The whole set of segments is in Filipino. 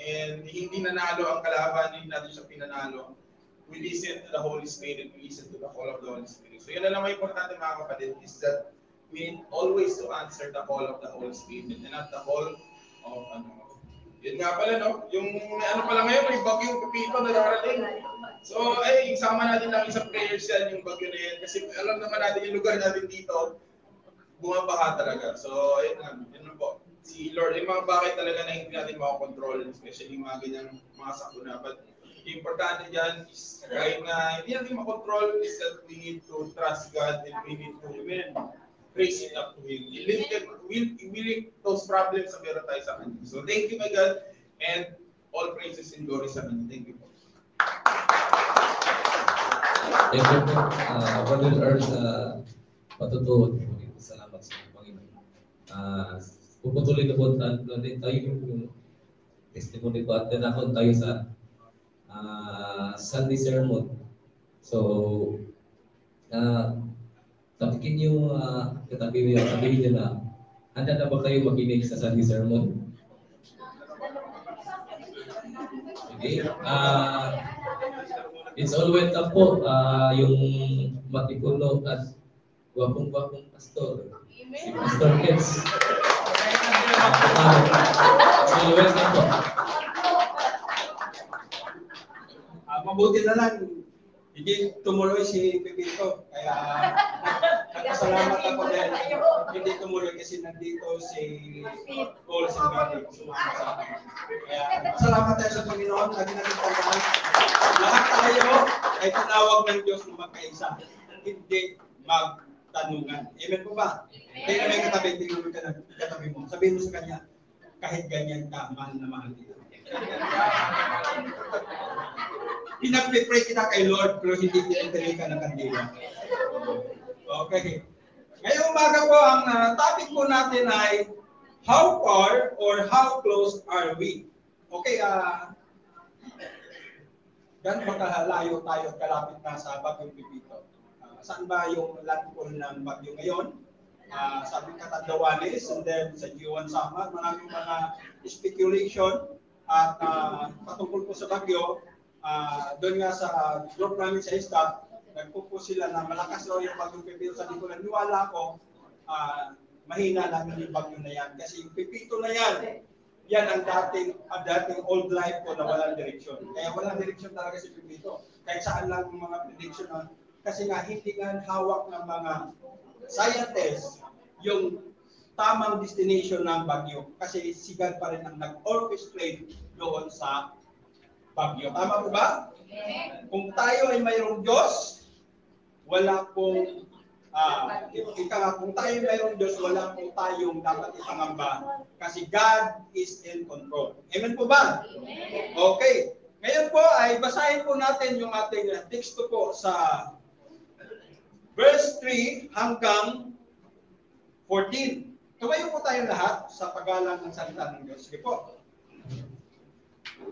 and hindi nanalo ang kalaban, hindi natin siya pinanalo. We listen to the Holy Spirit, we listen to the call of the Holy Spirit. So yun na lang may importante mga kapatid, is that we need always to answer the call of the Holy Spirit and not the call of yun nga pala, no? Yung ano pala ngayon, may bagyong Pepito na darating. So, isama natin lang sa prayers yan, yung bagyo na yan. Kasi alam naman natin yung lugar natin dito, bumabaha talaga. So, yun po. Si Lord, yung mga bagay talaga na hindi natin makakontrol, especially yung mga ganyang mga sakuna. But, yung importante dyan is, kahit na hindi natin makontrol, is that we need to trust God and we need to raise it up to Him. Will those problems na meron tayo sa Kanya. So, thank you, my God, and all praises and glory sa Kanya. Thank you po. Thank you po. Brother Earth, patutuwa po. Salamat sa Panginoon. Puputuloy na po natin tayo yung testimony po at nanakon tayo sa Sunday sermon. So, tapikin yung katabi niyo na handa na ba kayo makinig sa Sunday sermon? Okay. It's all welcome po yung matikulo at gwapong pastor. Si Pastor Kets. It's all welcome po. Mabuti na lang, hindi tumuloy si Pepito. Kaya nagpasalamat ako dahil hindi tumuloy kasi nandito si Paul Singari sumama sa akin. Kaya salamat tayo sa Panginoon. Lagi natin tandaan. Lahat tayo ay tinawag ng Diyos na magkaisa. Hindi magtanungan. Amen po ba? Kaya na may katabi, tingnan mo katabi mo. Sabihin mo sa kanya, kahit ganyan ka, mahal na mahal kita. Pinag-pray kita kay Lord, pero hindi pinag-pray ka ng kandila. Okay. Ngayong umaga po, ang topic po natin ay how far or how close are we? Okay, gano'n ba kahalayo tayo at kalapit na sa Bagyong Pepito? Saan ba yung landfall ng bagyo ngayon? Sa Catanduanes, and then sa G1 Samar, maraming mga speculation at patungkol po sa bagyo. Doon nga sa group namin sa staff, nagpupo sila na malakas raw yung Bagyong Pepito. Sabi ko, naniwala ko, mahina lang yung bagyo na yan. Kasi yung Pepito na yan, yan ang dating old life ko na walang direksyon. Kaya walang direksyon talaga si Pepito. Kahit saan lang yung mga prediction na, kasi nga hindi nga hawak ng mga scientists yung tamang destination ng bagyo. Kasi si God pa rin ang nag-orchestrate doon sa bagyo. Tama po ba? Kung tayo ay mayroong Diyos, wala pong kung tayo ay mayroong Diyos, wala pong tayong dapat ipangamba. Kasi God is in control. Amen po ba? Okay. Ngayon po ay basahin po natin yung ating teksto po sa verse 3 hanggang 14. Tumayo po tayo lahat sa paggalang ng salita ng Diyos. Sige po.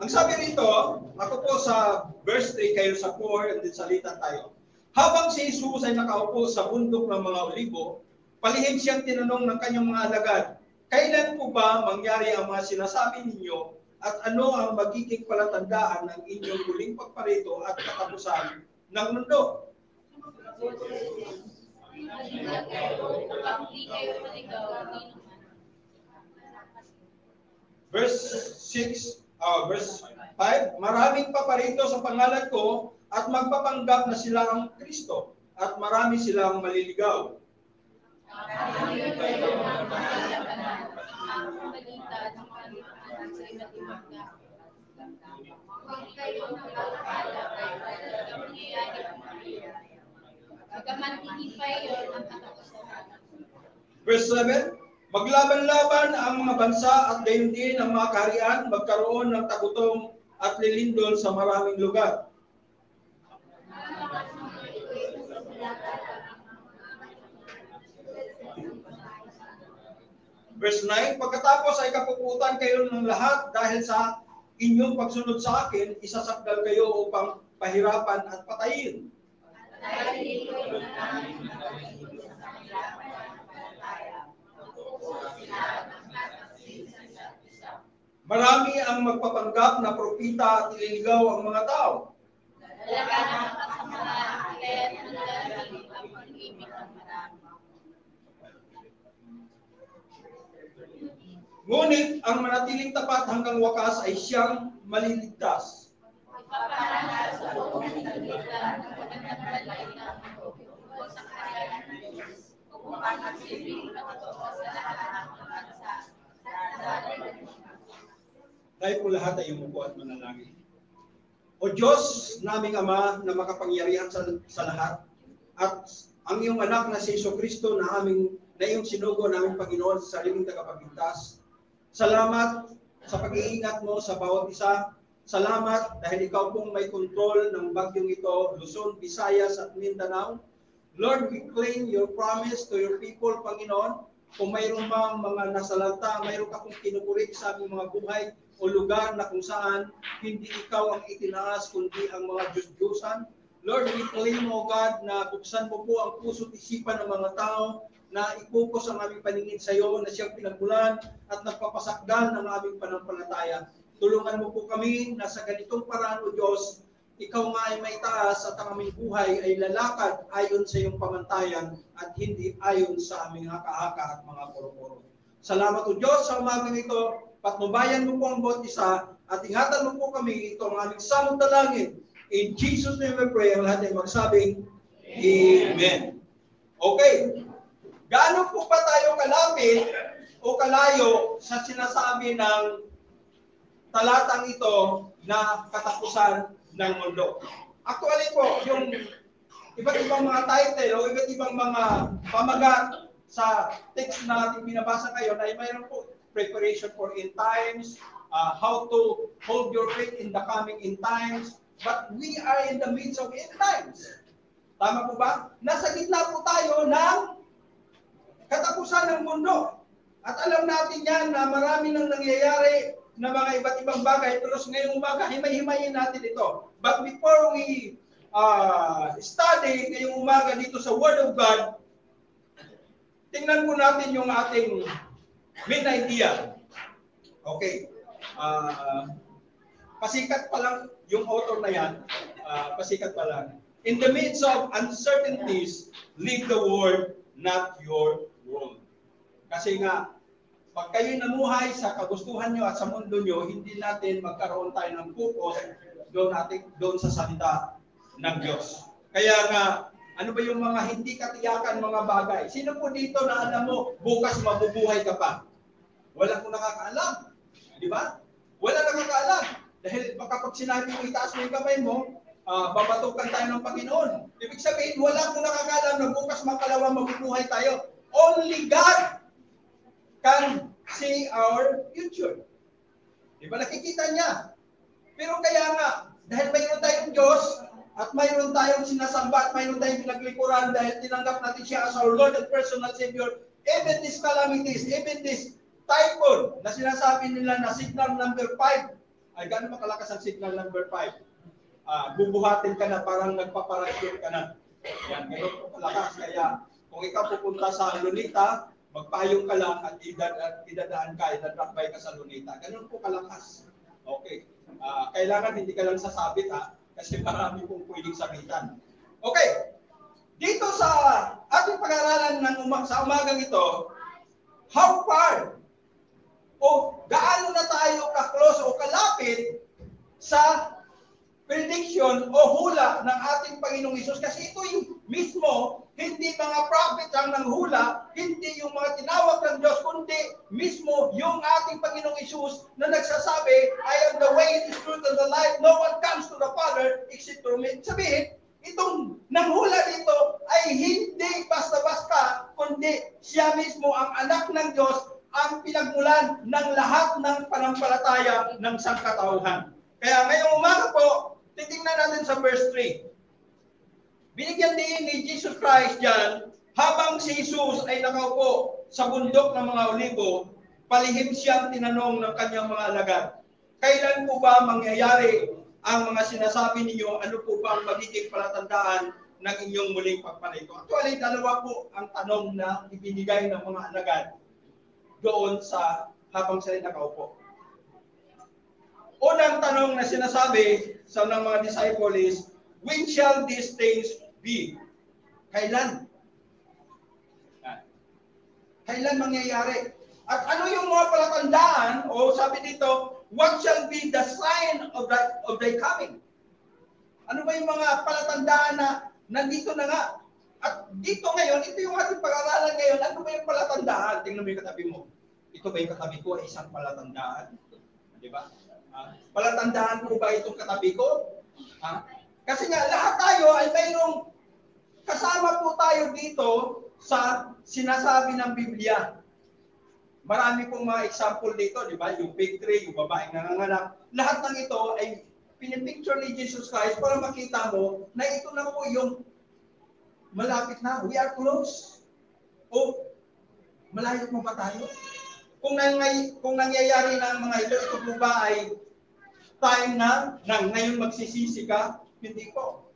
Ang sabi rito, ako po sa verse 3, kayo sa 4, and then salita tayo. Habang si Jesus ay nakaupo sa bundok ng mga olibo, palihim siyang tinanong ng kanyang mga alagad, kailan po ba mangyari ang mga sinasabi ninyo at ano ang magiging palatandaan ng inyong huling pagparito at katapusan ng mundo? Verse 6, verse 5, maraming paparito sa pangalan ko at magpapanggap na sila ang Kristo at marami silang maliligaw. Verse 7, maglaban-laban ang mga bansa at gayon din ang mga kaharian, magkaroon ng tagutom at lilindol sa maraming lugar. Verse 9, pagkatapos ay kapuputan kayo ng lahat dahil sa inyong pagsunod sa akin, isasakdal kayo upang pahirapan at patayin. Marami ang magpapanggap na propita at ililigaw ang mga tao. Talaga ng kasamaan, kaya nanlalangin ang pag-ibig ng marami. Ngunit ang manatiling tapat hanggang wakas ay siyang maliligtas. Ipaparangal sa buong kagitan ng pananampalataya tungkol sa kaharian ng Diyos, upang magsilbing nakatuwa sa lahat ng mga bansa, sa Tayo po lahat ay umupo at manalangin. O Diyos, naming Ama na makapangyarihan sa lahat, at ang iyong anak na si Jesucristo na iyong sinugo naming Panginoon sa sariling tagapagligtas. Salamat sa pag-iingat mo sa bawat isa. Salamat dahil ikaw pong may kontrol ng bagyong ito, Luzon, Visayas at Mindanao. Lord, we claim your promise to your people, Panginoon. Kung mayroon mang mga nasalanta, mayroon ka kong kinukurik sa aming mga buhay o lugar na kung saan hindi ikaw ang itinaas, kundi ang mga Diyos-Diyosan. Lord, we claim, O God, na buksan mo po ang puso at isipan ng mga tao na ipokus ang aming paningin sa iyo na siyang pinagmulan at nagpapasakdal ng aming panampalataya. Tulungan mo po kami na sa ganitong paraan, O Diyos, ikaw nga ay may taas at ang aming buhay ay lalakad ayon sa iyong pamantayan at hindi ayon sa aming haka-haka at mga puro-puro. Salamat, O Diyos, sa umagang ito. Patnubayan mo po ang bawat isa at ingatan mo po kami. Ito ang aming samot dalangin. In Jesus' name we pray. Ang lahat ay magsabing, Amen. Okay. Gaano po ba tayo kalapit o kalayo sa sinasabi ng talatang ito na katapusan ng mundo? Actually po, yung iba't ibang mga title o iba't ibang mga pamagat sa text na ating binabasa ngayon ay mayroon po preparation for end times, how to hold your faith in the coming end times, but we are in the midst of end times. Tama po ba? Nasa gitna po tayo ng katapusan ng mundo. At alam natin yan na marami nang nangyayari na mga iba't ibang bagay, pero ngayong umaga, himay-himayin natin ito. But before we study ngayong umaga dito sa Word of God, tingnan po natin yung ating main idea. Okay. Pasikat pa lang yung author na yan. Pasikat pa lang. In the midst of uncertainties, live the word, not your world. Kasi nga, pag kayo namuhay sa kagustuhan nyo at sa mundo nyo, hindi natin magkaroon tayo ng focus doon sa salita ng Diyos. Kaya nga, ano ba yung mga hindi katiyakan mga bagay? Sino po dito na alam mo, bukas mabubuhay ka pa? Wala kong nakakaalam. Di ba? Wala nakakaalam. Dahil kapag sinabi mo, itaas mo yung kamay mo, babatukan tayo ng Panginoon. Ibig sabihin, wala kong nakakaalam na bukas makalawa mabubuhay tayo. Only God can see our future. Di ba? Nakikita niya. Pero kaya nga, dahil mayroon tayong Diyos, at mayroon tayong sinasamba, at mayroon tayong pinaglikuran dahil tinanggap natin siya as our Lord and personal Savior, even these calamities, even this typhoon na sinasabi nila na signal number 5, ay gano'n makalakas ang signal number 5? Bubuhatin ka na, parang nagpaparachute ka na. Yan, gano'n po kalakas. Kaya kung ikaw pupunta sa Lunita, magpayong ka lang at idadaan ka, idadrakbay ka sa Lunita. Gano'n po kalakas. Okay. Kailangan hindi ka lang sasabit kasi marami pong pwedeng sabitan. Okay. Dito sa ating pag-aaralan sa umagang ito, how far o gaano na tayo ka-close o kalapit sa prediction o hula ng ating Panginoong Hesus. Kasi ito yung mismo, hindi mga prophet ang nanghula, hindi yung mga tinawag ng Diyos, kundi mismo yung ating Panginoong Hesus na nagsasabi, I am the way, the truth, and the life. No one comes to the Father except through me. Sabihin, itong nanghula dito ay hindi basta-basta, kundi siya mismo ang anak ng Diyos, ang pinagmulan ng lahat ng panampalataya ng sangkatauhan. Kaya ngayong umaga po, titingnan natin sa verse 3. Binigyan din ni Jesus Christ diyan, habang si Jesus ay nakaupo sa bundok ng mga Olibo, palihim siyang tinanong ng kanyang mga alagad, kailan po ba mangyayari ang mga sinasabi ninyo? Ano po ba ang magiging palatandaan ng inyong muling pagpaliko? Actually, dalawa po ang tanong na ibinigay ng mga alagad doon sa habang sila nakaupo. tanong na sinasabi sa ng mga disciple is, when shall these things be? Kailan? Kailan mangyayari? At ano yung mga palatandaan, o sabi dito, what shall be the sign of thy coming? Ano ba yung mga palatandaan na nandito na nga? At dito ngayon, ito yung ating pag-aralan ngayon, ano ba yung palatandaan? Tingnan mo yung katabi mo. Ito ba yung katabi ko ay isang palatandaan? Di ba? Palatandaan po ba itong katabi ko? Kasi nga, lahat tayo ay mayroong kasama po tayo dito sa sinasabi ng Biblia. Marami pong mga example dito, di ba? Yung fig tree, yung babaeng nanganganak. Lahat ng ito ay pinipicture ni Jesus Christ para makita mo na ito na po yung malapit na. We are close. O, malayo mo ba tayo? Kung nangyayari na ang mga ito po ba ay time na ngayon magsisisi ka? Hindi po.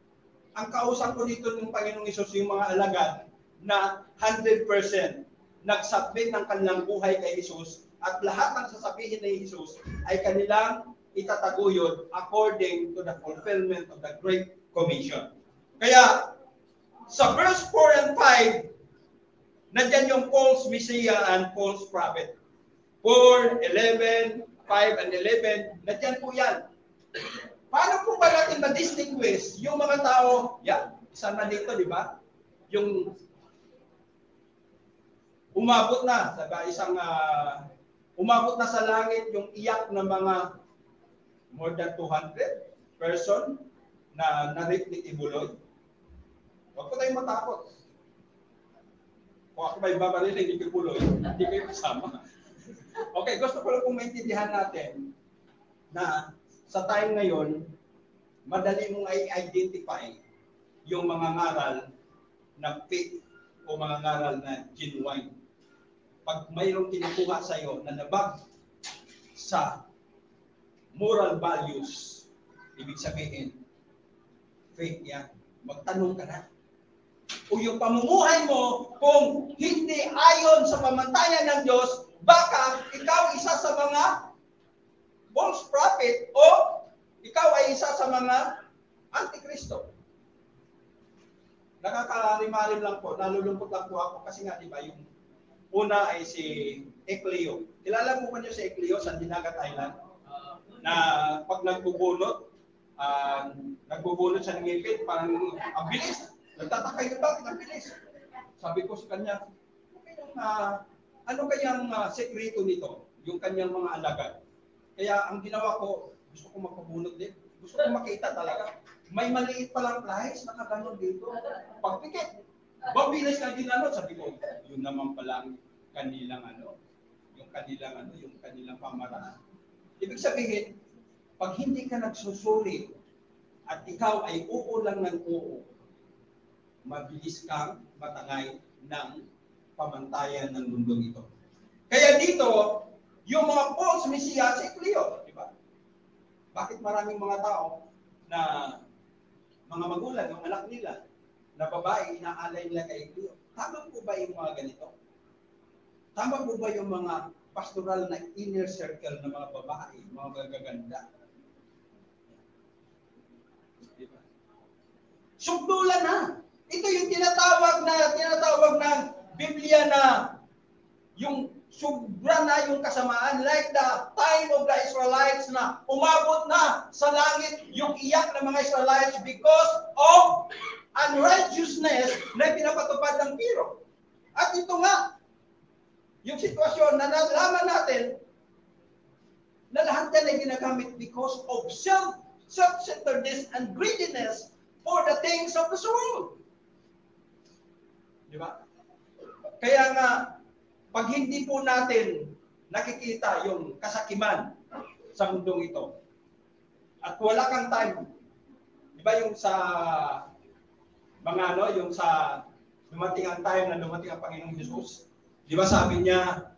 Ang kausap ko dito ng Panginoong Hesus, yung mga alagad na 100% nagsubmit ng kanilang buhay kay Jesus at lahat ng sasabihin ni Jesus ay kanilang itataguyod according to the fulfillment of the Great Commission. Kaya, sa verse 4 and 5, nandyan yung false Messiah and false prophet. 4, 11, 5, and 11, nandyan po yan. Paano po ba natin ma-distinguish yung mga tao, isa na dito, di ba? Yung umabot na, umabot na sa langit yung iyak ng mga more than 200 person na narip ni Tibuloy. Huwag po tayong matakot. Kung ako may babaril ni Tibuloy, hindi kayo kasama. Okay, gusto ko lang kung maintindihan natin na sa time ngayon, madali mong i-identify yung mga ngaral na fake o mga ngaral na genuine. Pag mayroong kinukuha sa iyo na nabag sa moral values, ibig sabihin, fake yan. Magtanong ka na. O yung pamumuhay mo, kung hindi ayon sa pamantayan ng Diyos, baka ikaw isa sa mga false prophet o ikaw ay isa sa mga antikristo. Nakakarimarim lang po, nalulungkot lang po ako kasi nga, di ba, yung una ay si Ecleo. Kilala mo ba niyo si Ecleo sa Dinagat Island? Na pag nagbubunot siya ng ngipin, parang ang bilis. Nagtataka yun, bakit ang bilis? Sabi ko sa kanya, ano kayang sekreto nito? Yung kanyang mga alagad. Kaya ang ginawa ko, gusto ko magpabunot din. Gusto ko makita talaga. May maliit palang flies, nakaganon dito. Pagpikit. Mabilis na ginano, sabi ko, yun naman pala ang kanilang yung kanilang pamaraan. Ibig sabihin, pag hindi ka nagsusuri at ikaw ay oo lang ng oo, mabilis kang matangay ng pamantayan ng mundong ito. Kaya dito, yung mga false Messiah, si Ecleo, di ba? Bakit maraming mga tao na mga magulang, yung anak nila, na babae, inaalay nila kay Ecleo? Tama po ba yung mga ganito? Tama po ba yung mga pastoral na inner circle ng mga babae, mga magaganda? Diba? Sugdulan na. Ito yung tinatawag ng Biblia na yung sobra na yung kasamaan, like the time of the Israelites na umabot na sa langit yung iyak ng mga Israelites because of unrighteousness na pinapatupad ng Piro. At ito nga, yung sitwasyon na nalaman natin na lahat yan ay ginagamit because of self-centeredness and greediness for the things of this world. Di ba? Kaya nga, pag hindi po natin nakikita yung kasakiman sa mundong ito, at wala kang time, di ba yung sa mga yung sa dumating ang time na dumating ang Panginoong Hesus, di ba sabi niya,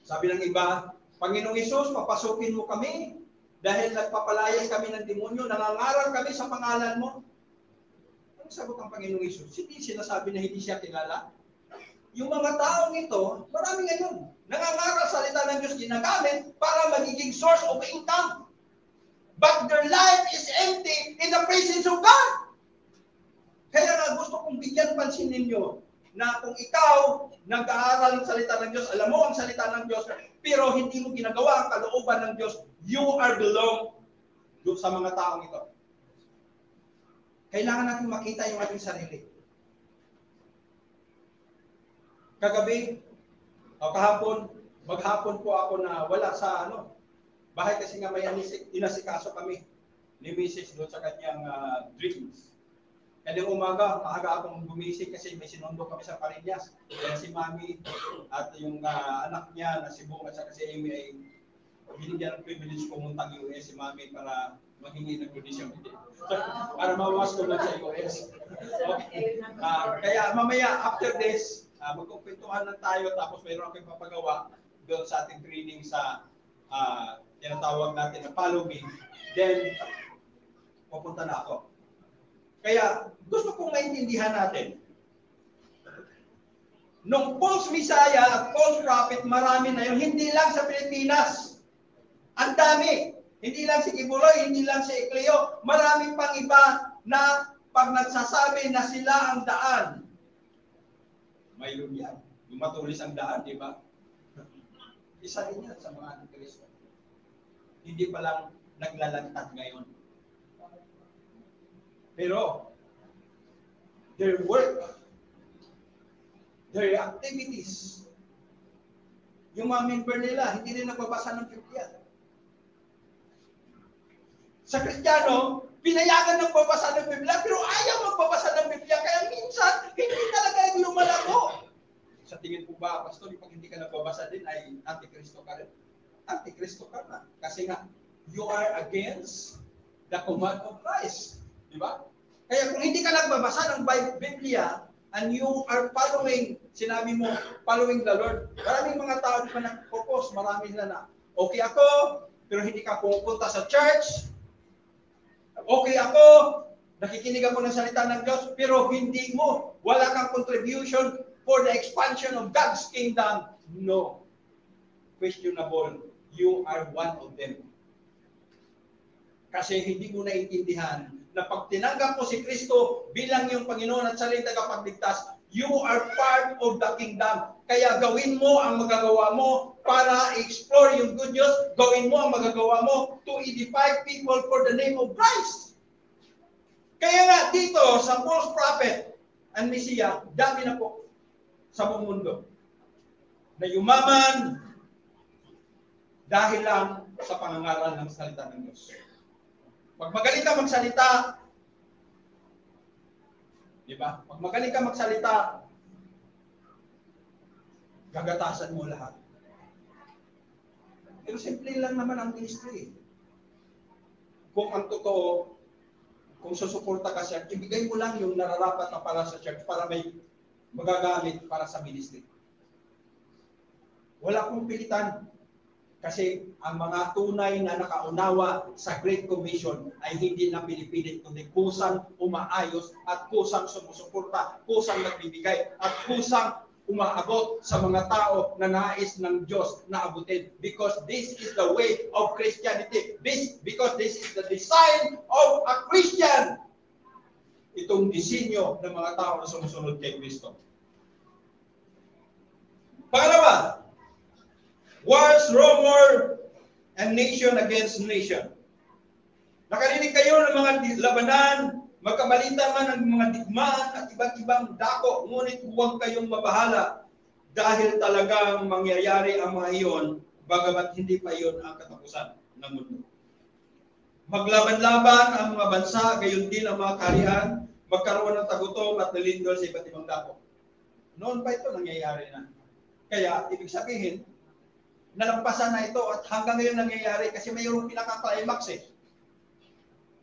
sabi ng iba, Panginoong Hesus, papasukin mo kami dahil nagpapalayas kami ng demonyo, nangangaral kami sa pangalan mo. Ang sagot ng Panginoong Hesus, hindi sinasabi na hindi siya kilala. Yung mga taong ito, marami ngayon, nangangaral salita ng Diyos ginagamit para magiging source of income. but their life is empty in the presence of God. Kaya nga gusto kong bigyan pansin ninyo na kung ikaw nag-aaral ng salita ng Diyos, alam mo ang salita ng Diyos, pero hindi mo ginagawa ang kalooban ng Diyos, you are belong doon sa mga taong ito. Kailangan natin makita yung ating sarili. Kagabi, o kahapon, maghapon po ako na wala sa bahay kasi nga may inasikaso kami ni Mrs. doon sa kanyang dreams. Kanyang umaga, maaga akong gumising kasi may sinundo kami sa Parinas. Kaya si Mami at yung anak niya na si Bong at saka si Amy ay binigyan ng privilege pumuntang US si Mami para maghingi ng kondisyon. So, para mawas ko lang sa US. Okay. Kaya mamaya, after this, magkukwentuhan lang tayo tapos mayroon akong papagawa doon sa ating training sa tinatawag natin na follow me. Then, pupunta na ako. Kaya gusto kong maintindihan natin. Nung false Messiah at false prophet, marami na yun. Hindi lang sa Pilipinas. Ang dami. Hindi lang si Kibuloy, hindi lang si Ecleo. Marami pang iba na pag nagsasabi na sila ang daan. Mayroon yan. Yung matulis ang daan, di ba? Isa rin yan sa mga Antikristo. Hindi pa lang naglalantad ngayon. Pero, their work, their activities, yung mga member nila, hindi rin nagbabasa ng Biblia. Sa Kristiyano, pinayagan ng pagbasa ng Biblia, pero ayaw magbabasa ng Biblia, kaya minsan, hindi talaga yung lumalago. Sa tingin po ba, Pastor, pag hindi ka nagbabasa din, ay Antikristo ka rin? Antikristo ka na. Kasi nga, you are against the command of Christ. Diba? Kaya kung hindi ka nagbabasa ng Biblia and you are following, sinabi mo, following the Lord, maraming mga tao di pa nag-focus, marami sila na, okay ako, pero hindi ka pupunta sa church, okay ako, nakikinig ako ng salita ng Diyos, pero hindi mo, wala kang contribution for the expansion of God's kingdom. No. Questionable. You are one of them. Kasi hindi mo naiintindihan na pag tinanggap mo si Kristo bilang yung Panginoon at sarili tagapagligtas, you are part of the kingdom. Kaya gawin mo ang magagawa mo para explore yung good news. Gawin mo ang magagawa mo to edify people for the name of Christ. Kaya nga dito sa false prophet and Messiah, dami na po sa buong mundo na yumaman dahil lang sa pangangaral ng salita ng Diyos. Pag magaling ka magsalita, di ba? Pag magaling ka magsalita, gagatasan mo lahat. Pero simple lang naman ang ministry. Kung ang totoo, kung susuporta ka siya, ibigay mo lang yung nararapat na para sa church para may magagamit para sa ministry. Wala akong pilitan. Kasi ang mga tunay na nakaunawa sa Great Commission ay hindi na pinipilit, kundi kusang umaayos at kusang sumusuporta, kusang nagbibigay, at kusang umaabot sa mga tao na nais ng Diyos na abutin. Because this is the way of Christianity. Because this is the design of a Christian. Itong disenyo ng mga tao na sumusunod kay Kristo. Pangalawa, wars, rumor, and nation against nation. Nakarinig kayo ng mga labanan, magkabalita man ng mga digmaan at iba't ibang dako, ngunit huwag kayong mabahala dahil talagang mangyayari ang mga iyon, bagamat hindi pa iyon ang katapusan ng mundo. Maglaban-laban ang mga bansa, gayon din ang mga kaharian, magkaroon ng tagutom at nalindol sa iba't ibang dako. Noon pa ito nangyayari na. Kaya, ibig sabihin, nalampasan na ito at hanggang ngayon nangyayari kasi mayroong pinaka-climax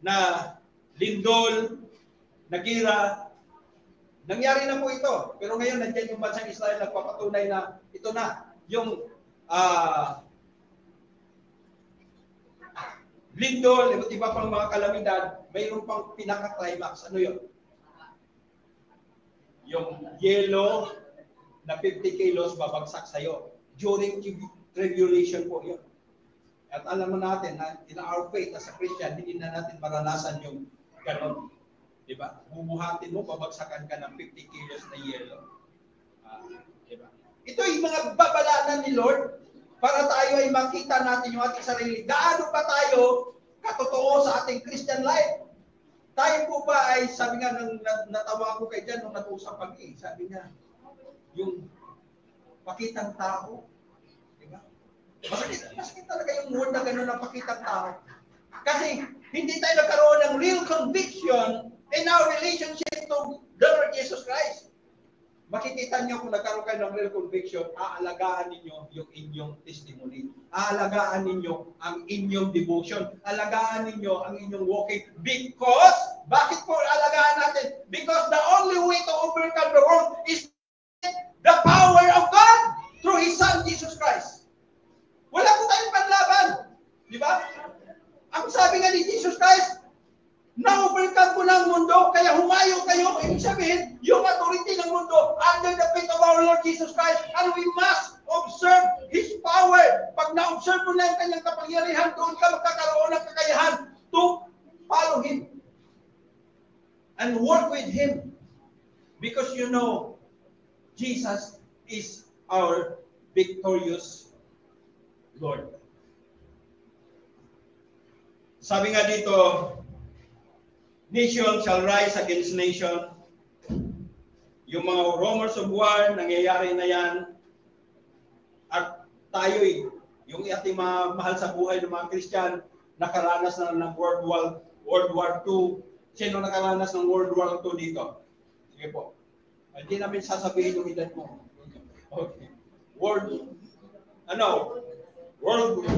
na lindol, nagira, nangyari na po ito. Pero ngayon nandiyan yung bansang Israel nagpapatunay na ito na yung lindol, iba pang mga kalamidad, mayroong pang pinaka-climax. Ano yun? Yung yellow na 50 kilos babagsak sa'yo during tribulation po yun. At alam mo natin na in our faith as a Christian, hindi na natin maranasan yung ganon. Di ba? Bumuhatin mo, babagsakan ka ng 50 kilos na yelo. Di ba? Ito yung mga babalanan ni Lord para tayo ay makita natin yung ating sarili. Gaano ba tayo katotoo sa ating Christian life? Tayo po ba ay, sabi nga, natawa ko kay Jan nung nag-usap kami, sabi niya, yung pakitang tao. Diba? Masakit talaga yung word na gano'n na pakitang tao. Kasi hindi tayo nagkaroon ng real conviction in our relationship to the Lord Jesus Christ. Makikita niyo kung nagkaroon kayo ng real conviction, aalagaan ninyo yung inyong testimony. Aalagaan ninyo ang inyong devotion. Alagaan ninyo ang inyong walking. Because, bakit po alagaan natin? Because the only way to overcome the world is the power of God through His Son, Jesus Christ. Wala po tayong panlaban. Di ba? Ang sabi nga ni Jesus Christ, na-overcome ko ng mundo, kaya humayo kayo. Ibig sabihin, yung authority ng mundo under the feet of our Lord Jesus Christ, and we must observe His power. Pag na-observe mo na yung kanyang kapangyarihan, doon ka magkakaroon ng kakayahan to follow Him and work with Him. Because you know, Jesus is our victorious Lord. Sabi nga dito, nation shall rise against nation. Yung mga rumors of war, nangyayari na yan. At tayo'y, yung ating mga mahal sa buhay ng mga Christian, nakaranas na ng World War II. Sino nakaranas ng World War II dito? Sige po. Hindi namin sasabihin yung edad mo. Okay. World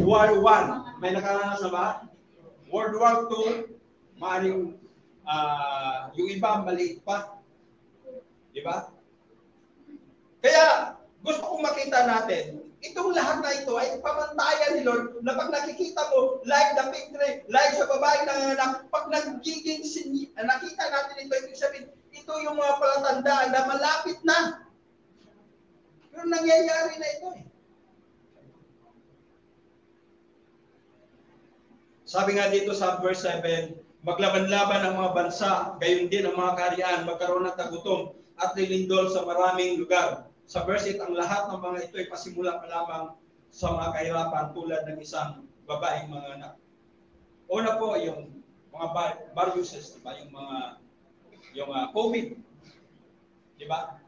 War I. May nakaranas na ba? World War II, maaaring yung iba maliit pa. Di ba? Kaya gusto kong makita natin, itong lahat na ito ay pamantayan ni Lord na pag nakikita mo, like the fig tree, like sa babaeng nanganak, pag nagiging nakita natin ito, ibig sabihin, ito yung mga palatandaan na malapit na. Pero nangyayari na ito eh. Sabi nga dito sa verse 7, maglaban-laban ang mga bansa, gayon din ang mga kaharian, magkaroon ng tagutom at lilindol sa maraming lugar. Sa verse 8, ang lahat ng mga ito ay pasimula pa lamang sa mga kahirapan tulad ng isang babaeng mga anak. Una po, yung mga viruses, diba? Yung COVID. Diba?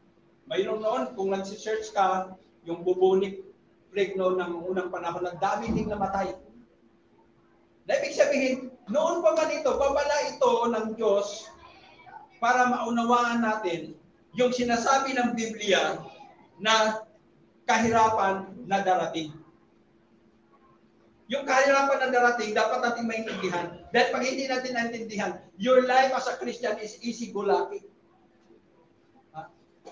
Mayroon noon, kung nagsisearch ka, yung bubonic plague noon ng unang panahon, nagdami ding namatay. Na ibig sabihin, noon pa man ito, babala ito ng Diyos para maunawaan natin yung sinasabi ng Biblia na kahirapan na darating. Yung kahirapan na darating, dapat natin maintindihan. Dahil pag hindi natin naintindihan, your life as a Christian is easy-go-lucky.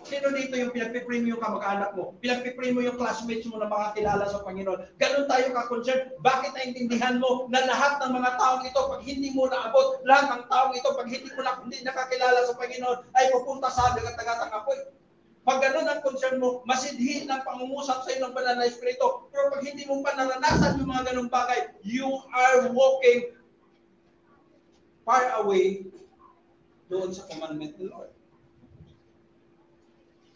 Sino dito yung pinagpipray mo yung kamag-anak mo? Pinagpipray mo yung classmates mo na makakilala sa Panginoon? Ganon tayo ka-concern. Bakit naintindihan mo na lahat ng mga taong ito, pag hindi mo naabot, lahat ng taong ito, pag hindi nakakilala sa Panginoon, ay pupunta sa dagat-dagatang apoy? Pag ganon ang concern mo, masidhi ng pangungusap sa iyo ng banal na Espiritu. Pero pag hindi mo pa naranasan yung mga ganong bagay, you are walking far away doon sa commandment ng Lord.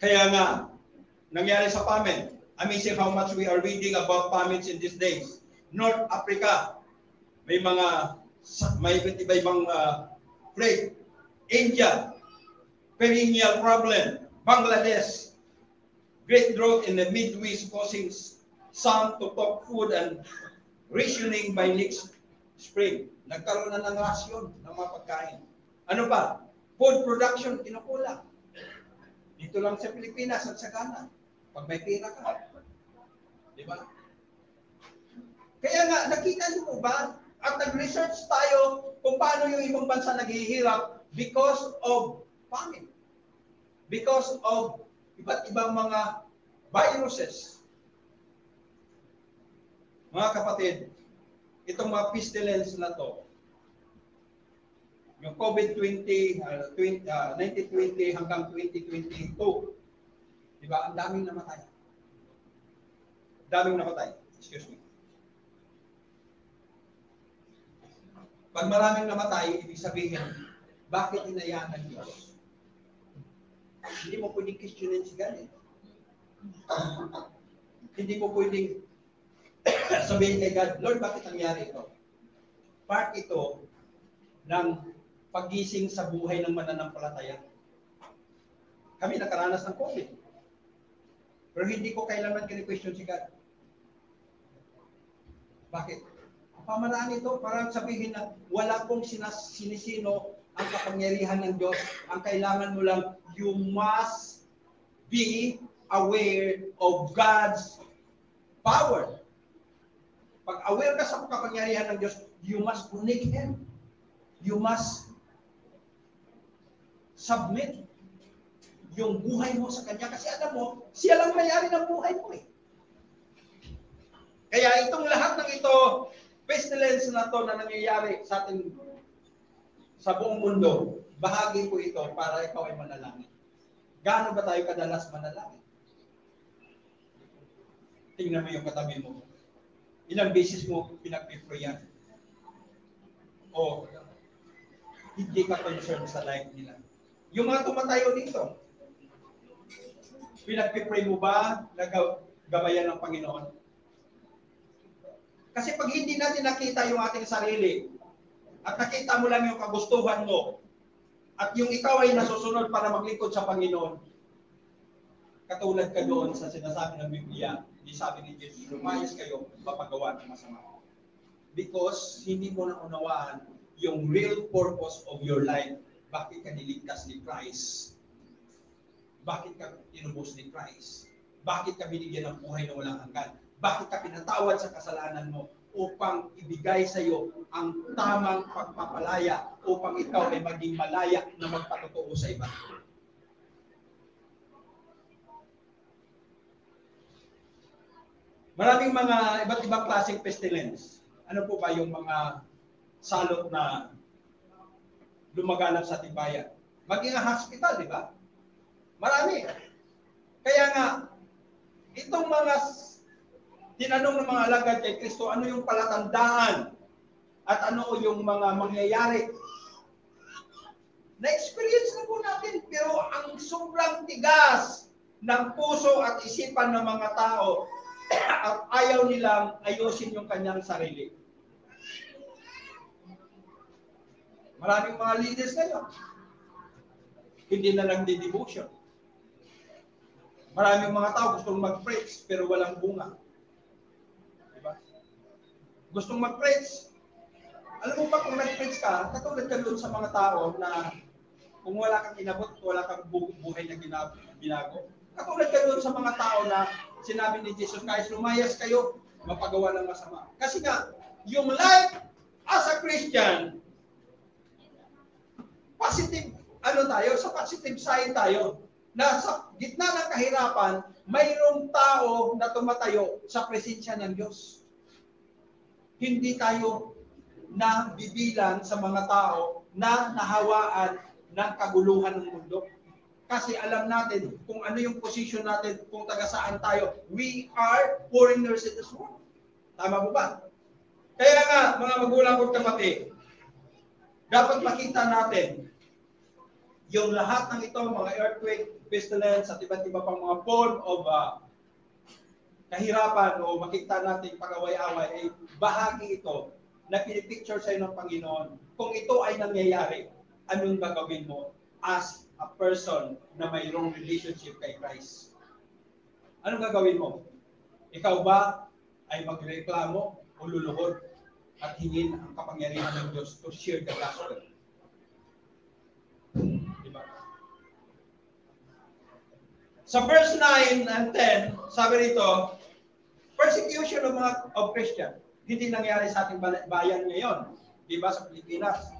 Kaya nga, nangyari sa famine. Amazing how much we are reading about famines in these days. North Africa, may iba-ibang plague. India, perennial problem. Bangladesh, great drought in the Midwest causing some to top food and rationing by next spring. Nagkaroon na ng rasyon ng mga pagkain. Ano pa? Food production, kinukulang. Dito lang sa Pilipinas at sa Ghana. Pag may pera ka. Di ba? Kaya nga, nakita niyo po ba? At nag-research tayo kung paano yung ibang bansa naghihirap because of famine. Because of iba't ibang mga viruses. Mga kapatid, itong mga pestilence na to, yung COVID-20, 1920 hanggang 2022, di ba? Ang daming namatay. Excuse me. Pag maraming namatay, ibig sabihin, bakit hinayaan ng Diyos? Hindi mo pwedeng questionin si God. Hindi mo pwedeng sabihin kay God, Lord, bakit nangyari ito? Part ito ng pagising sa buhay ng mananampalataya. Kami nakaranas ng COVID. Pero hindi ko kailanman kini-question si God. Bakit? Ang pamaraan ito, parang sabihin na wala pong sinisino ang kapangyarihan ng Diyos. Ang kailangan mo lang, you must be aware of God's power. Pag aware ka sa kapangyarihan ng Diyos, you must connect Him. You must submit yung buhay mo sa Kanya. Kasi alam mo, siya lang may-ari ng buhay mo eh. Kaya itong lahat ng ito, pestilence na to na nangyayari sa ating sa buong mundo, bahagi ko ito para ikaw ay manalangin. Gaano ba tayo kadalas manalangin? Tingnan mo yung katabi mo. Ilang beses mo pinag-prayan? O hindi ka concerned sa life nila? Yung mga tumatayo dito, pinag-pray mo ba na gabayan ng Panginoon? Kasi pag hindi natin nakita yung ating sarili, at nakita mo lang yung kagustuhan mo, at yung ikaw ay nasusunod para maglingkod sa Panginoon, katulad ka doon sa sinasabi ng Biblia, di sabi ni Jesus, lumayas kayo, mapagawa ng masama. Because hindi mo na unawaan yung real purpose of your life. Bakit ka niligtas ni Christ? Bakit ka tinubos ni Christ? Bakit ka binigyan ng buhay na walang hanggan? Bakit ka pinatawad sa kasalanan mo? Upang ibigay sa iyo ang tamang pagpapalaya upang ikaw ay maging malaya na magpatotoo sa iba. Maraming mga iba't ibang klaseng pestilence. Ano po ba yung mga salot na lumaganap sa ating bayan? Maging ang hospital, di ba? Marami. Kaya nga, itong mga tinanong ng mga alagad kay Kristo, ano yung palatandaan at ano yung mga mangyayari? Na-experience na po natin, pero ang sobrang tigas ng puso at isipan ng mga tao at ayaw nilang ayusin yung kanyang sarili. Maraming mga leaders ngayon, hindi na lang di-devotion. Maraming mga tao gustong mag-preach pero walang bunga. Diba? Gustong mag-preach. Alam mo ba kung nag-preach ka, katulad ka doon sa mga tao na kung wala kang inabot, wala kang buhay na binago. Katulad ka doon sa mga tao na sinabi ni Jesus Christ, lumayas kayo, mapagawa ng masama. Kasi nga, yung life as a Christian, positive, tayo, sa positive side tayo, na sa gitna ng kahirapan, mayroong tao na tumatayo sa presensya ng Diyos. Hindi tayo na bibilang sa mga tao na nahawaan ng kaguluhan ng mundo. Kasi alam natin kung ano yung position natin, kung taga saan tayo. We are foreigners in this world. Tama po ba? Kaya nga, mga magulang kong kapatid, dapat makita natin yung lahat ng ito, mga earthquake, pestilence, at iba't iba pang mga form of kahirapan o makita natin pag-away-away, ay bahagi ito na pinipicture sa ng Panginoon. Kung ito ay nangyayari, anong gagawin mo as a person na mayroong relationship kay Christ? Anong gagawin mo? Ikaw ba ay magreklamo o luluhod at hingin ang kapangyarihan ng Diyos to share the gospel? Diba? Sa verse 9 and 10, sabi rito, persecution of Christian. Hindi nangyari sa ating bayan ngayon. Diba sa Pilipinas?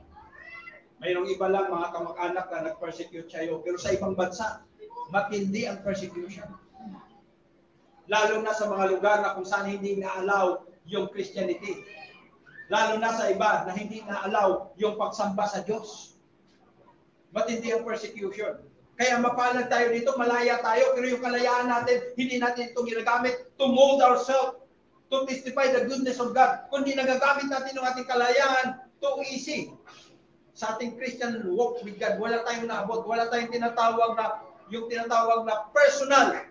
Mayroong iba lang mga kamag-anak na nag-persecute sa'yo. Pero sa ibang bansa, matindi ang persecution. Lalo na sa mga lugar na kung saan hindi na-allow yung Christianity. Lalo na sa iba na hindi na-allow yung pagsamba sa Diyos. Matindi ang persecution. Kaya mapalad tayo dito, malaya tayo, pero yung kalayaan natin, hindi natin itong ginagamit to mold ourselves, to testify the goodness of God. Kundi nagagamit natin yung ating kalayaan to so easy. Sa ating Christian walk with God, wala tayong naabot, wala tayong tinatawag na personal.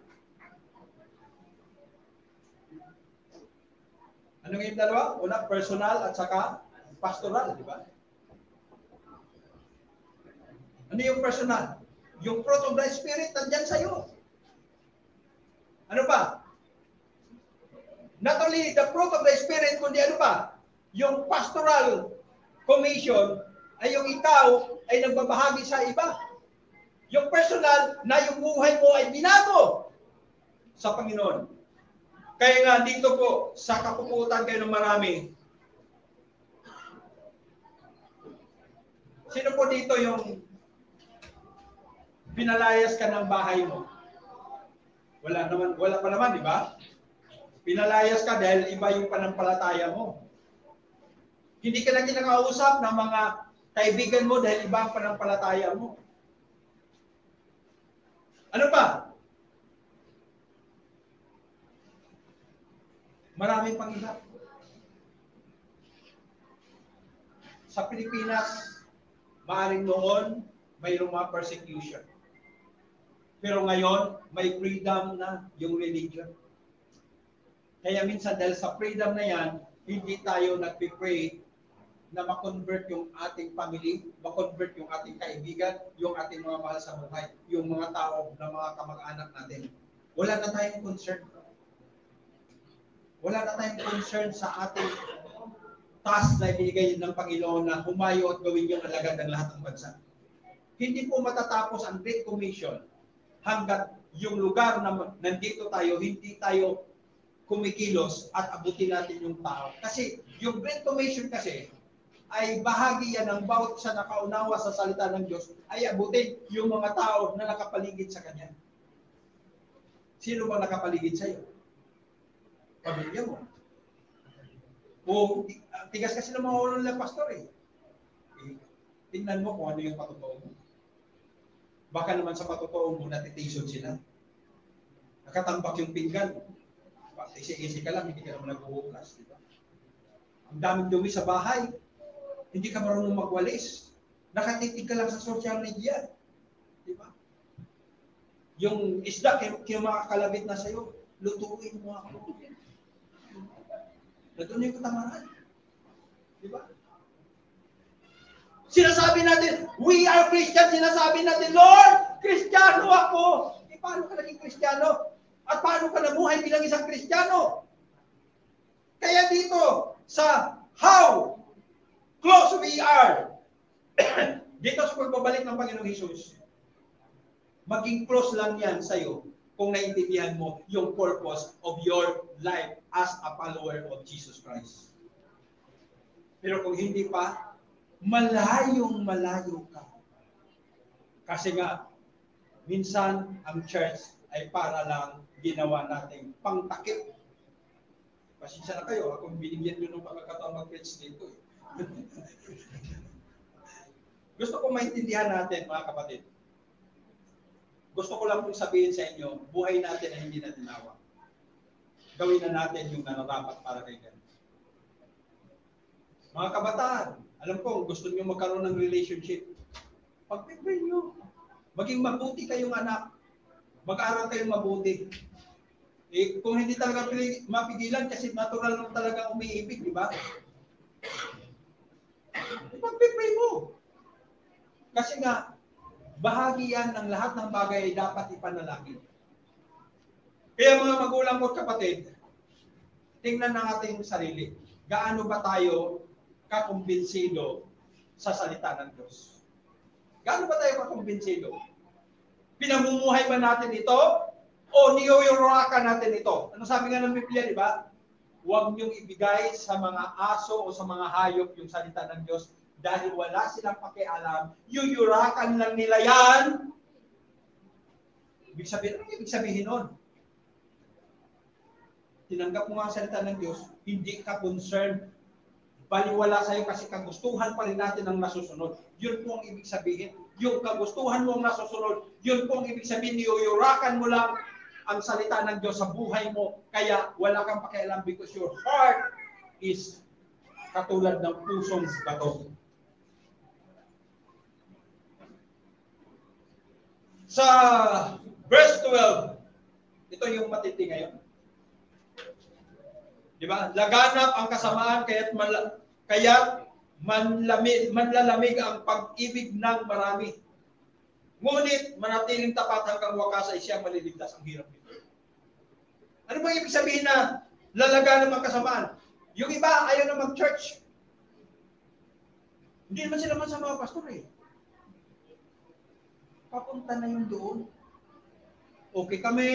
Ano yung dalawa? Una, personal at saka pastoral, di ba? Ano yung personal? Yung fruit of the Spirit nandyan sa'yo. Ano pa? Not only the fruit of the Spirit, kundi ano pa? Yung pastoral commission ay yung ikaw ay nagbabahagi sa iba. Yung personal na yung buhay mo ay binago sa Panginoon. Kaya nga dito po, sa kapuputan kayo ng marami, sino po dito yung pinalayas ka ng bahay mo? Wala pa naman, di ba? Pinalayas ka dahil iba yung panampalataya mo. Hindi ka na kinakausap ng mga kaibigan mo dahil iba ang panampalataya mo. Ano pa? Maraming pang iba. Sa Pilipinas, maaaring noon, mayroong mga persecution. Pero ngayon, may freedom na yung religion. Kaya minsan dahil sa freedom na yan, hindi tayo nagpipray na makonvert yung ating family, makonvert yung ating kaibigan, yung ating mga mahal sa buhay, yung mga tao na mga kamag-anak natin. Wala na tayong concern. Wala na tayong concern sa ating task na ibinigay ng Panginoon na humayo at gawin yung alagad ng lahat ng bansa. Hindi po matatapos ang Great Commission hanggat yung lugar na nandito tayo, hindi tayo kumikilos at abutin natin yung tao. Kasi yung Great Commission kasi ay bahagi yan ng bawat sa nakaunawa sa salita ng Diyos ay abutin yung mga tao na nakapaligid sa Kanya. Sino ba nakapaligid sa iyo? Pamilya mo. O tigas kasi ng mga ulong ng pastor eh. Tingnan mo kung ano yung patotoo mo. Baka naman sa patotoo mo natitison sila. Nakatambak yung pinggan. Isi-isi ka lang, hindi ka naman nag-uukas. Diba? Ang daming dumi sa bahay. Hindi ka marunong magwalis. Nakatitig ka lang sa social media. Diba? Yung isda, kinakalabit na sa'yo, lutuin mo ako. Nandun yung katamaran. Diba? Sinasabi natin, we are Christian. Sinasabi natin, Lord, Kristiyano ako. Paano ka naging Kristiyano? At paano ka nabuhay bilang isang Kristiyano? Kaya dito, sa how close we are, dito sa pagbabalik ng Panginoong Hesus, maging close lang yan sa'yo kung naintindihan mo yung purpose of your life as a follower of Jesus Christ. Pero kung hindi pa, malayong malayo ka. Kasi nga, minsan ang church ay para lang ginawa nating pangtakip. Pasensya na kayo, akong binigyan nyo ng pagkakataon mag-preach dito. Gusto ko maintindihan natin, mga kapatid. Gusto ko lang pong sabihin sa inyo, buhay natin ay hindi natin nawa. Gawin na natin yung nararapat para kay God. Mga kabataan, alam ko, gusto niyo magkaroon ng relationship. Pag-pray nyo. Maging mabuti kayong anak. Mag-aaral kayong mabuti. Eh, kung hindi talaga mapigilan, kasi natural lang talaga umiibig, di ba? Pag-pray mo. Kasi nga, bahagi yan ng lahat ng bagay ay dapat ipanalangin. Kaya mga magulang ko kapatid, tingnan ng ating sarili. Gaano ba tayo kakumbinsido sa salita ng Diyos? Gaano ba tayo kakumbinsido? Pinamumuhay ba natin ito? O niyuyurakan natin ito? Ano sabi nga ng Biblia, di ba? Huwag niyong ibigay sa mga aso o sa mga hayop yung salita ng Diyos dahil wala silang pakialam. Yuyurakan lang nila yan. Ibig sabihin, ano ibig sabihin nun? Tinanggap mo nga ang salita ng Diyos, hindi ka concerned. Baliwala sa'yo kasi kagustuhan pa rin natin ang nasusunod. Yun po ang ibig sabihin. Yung kagustuhan mo ang nasusunod, yun po ang ibig sabihin, niyuyurakan mo lang ang salita ng Diyos sa buhay mo. Kaya wala kang pakialam because your heart is katulad ng pusong bato. Sa verse 12, ito yung matindi ngayon. Di ba? Laganap ang kasamaan kaya manlalamig ang pag-ibig ng marami. Ngunit manatiling tapat hanggang wakas ay siyang maliligtas. Ang hirap nito. Ano bang ibig sabihin na lalaganap ang kasamaan? Yung iba ayaw na mag-church. Hindi naman sila masama, pastor eh. Papunta na yung doon. Okay kami.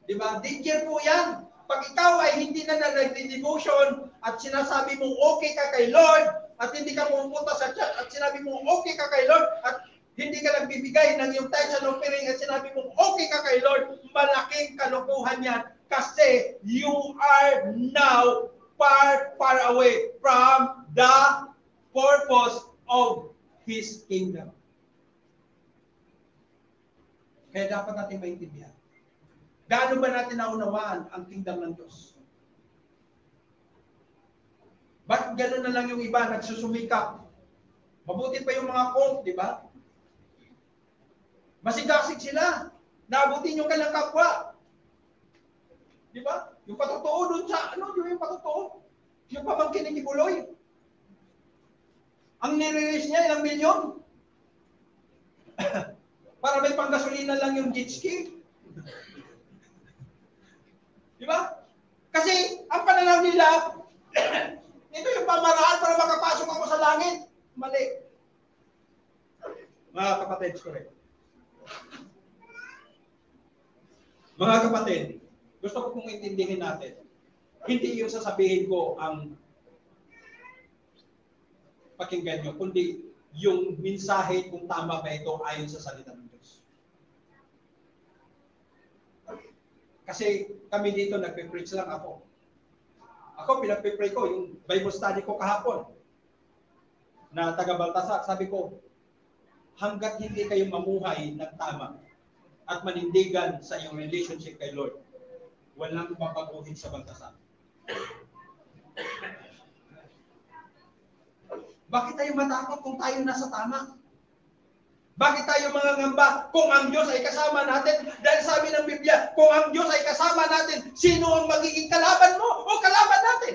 Di ba? Danger po yan. Pag ikaw ay hindi na nag-devotion at sinasabi mong okay ka kay Lord at hindi ka pumunta sa church at sinabi mong okay ka kay Lord at hindi ka nagbibigay ng yung tithes and offering at sinabi mong okay ka kay Lord, malaking kalokohan yan kasi you are now far away from the purpose of His kingdom. Kaya dapat natin maintindihan. Gaano ba natin naunawaan ang kingdom ng Diyos? Bakit gano'n na lang yung iba nagsusumikap? Mabuti pa yung mga cult, di ba? Masigasig sila. Naabutin yung kanilang kapwa. Di ba? Yung patotoo doon sa, yung patotoo? Yung pamangkin ni Kibuloy. Ang nire-raise niya, ilang milyon? Para may panggasolina lang yung jet ski. Di ba? Kasi ang pananaw nila, ito yung pamaraan para makapasok ako sa langit. Mali. Mga kapatid, correct. Mga kapatid, gusto ko pong intindihin natin. Hindi yung sasabihin ko ang pakinggan nyo, kundi yung mensahe kung tama ba ito ayon sa salita ng Diyos. Kasi kami dito nagpe-preach lang ako. Ako pinagpe-pray ko, yung Bible study ko kahapon na taga Baltasar, sabi ko, hanggat hindi kayo mamuhay ng tama at manindigan sa iyong relationship kay Lord, walang mapaguhin sa Baltasar. Bakit tayo matakot kung tayo nasa tama? Bakit tayo mangangamba kung ang Diyos ay kasama natin? Dahil sabi ng Biblia, kung ang Diyos ay kasama natin, sino ang magiging kalaban mo o kalaban natin?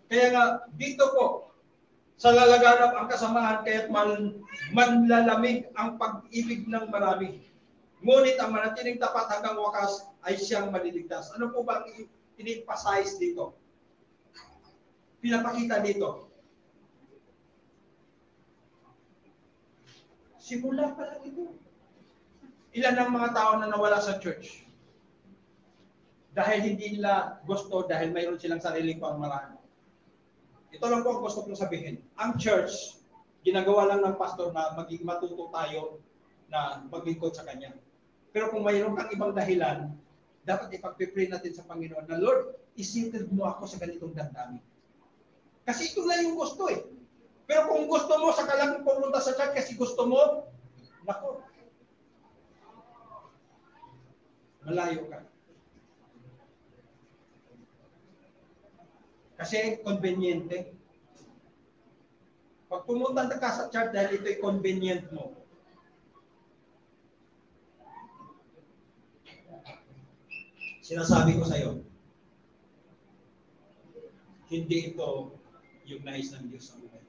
Kaya nga, dito po, sa lalaganap ang kasamaan, kaya't manlalamig ang pag-ibig ng marami. Ngunit ang manatiling tapat hanggang wakas ay siyang maliligtas. Ano po ba ang in-emphasize dito? Pinapakita dito. Simula pa lang ito. Ilan ang mga tao na nawala sa church? Dahil hindi nila gusto, dahil mayroon silang sariling pamamaraan. Ito lang po ang gusto kong sabihin. Ang church, ginagawa lang ng pastor na maging matuto tayo na maglingkod sa Kanya. Pero kung mayroon kang ibang dahilan, dapat ipag-pray natin sa Panginoon na, Lord, isettle mo ako sa ganitong damdamin. Kasi ito lang yung gusto eh. Pero kung gusto mo, saka lang pumunta sa church kasi gusto mo, nako, malayo ka. Kasi conveniente. Pag pumunta ka sa church dahil ito'y convenient mo, sinasabi ko sa iyo, hindi ito yung nais ng Diyos sa buhay.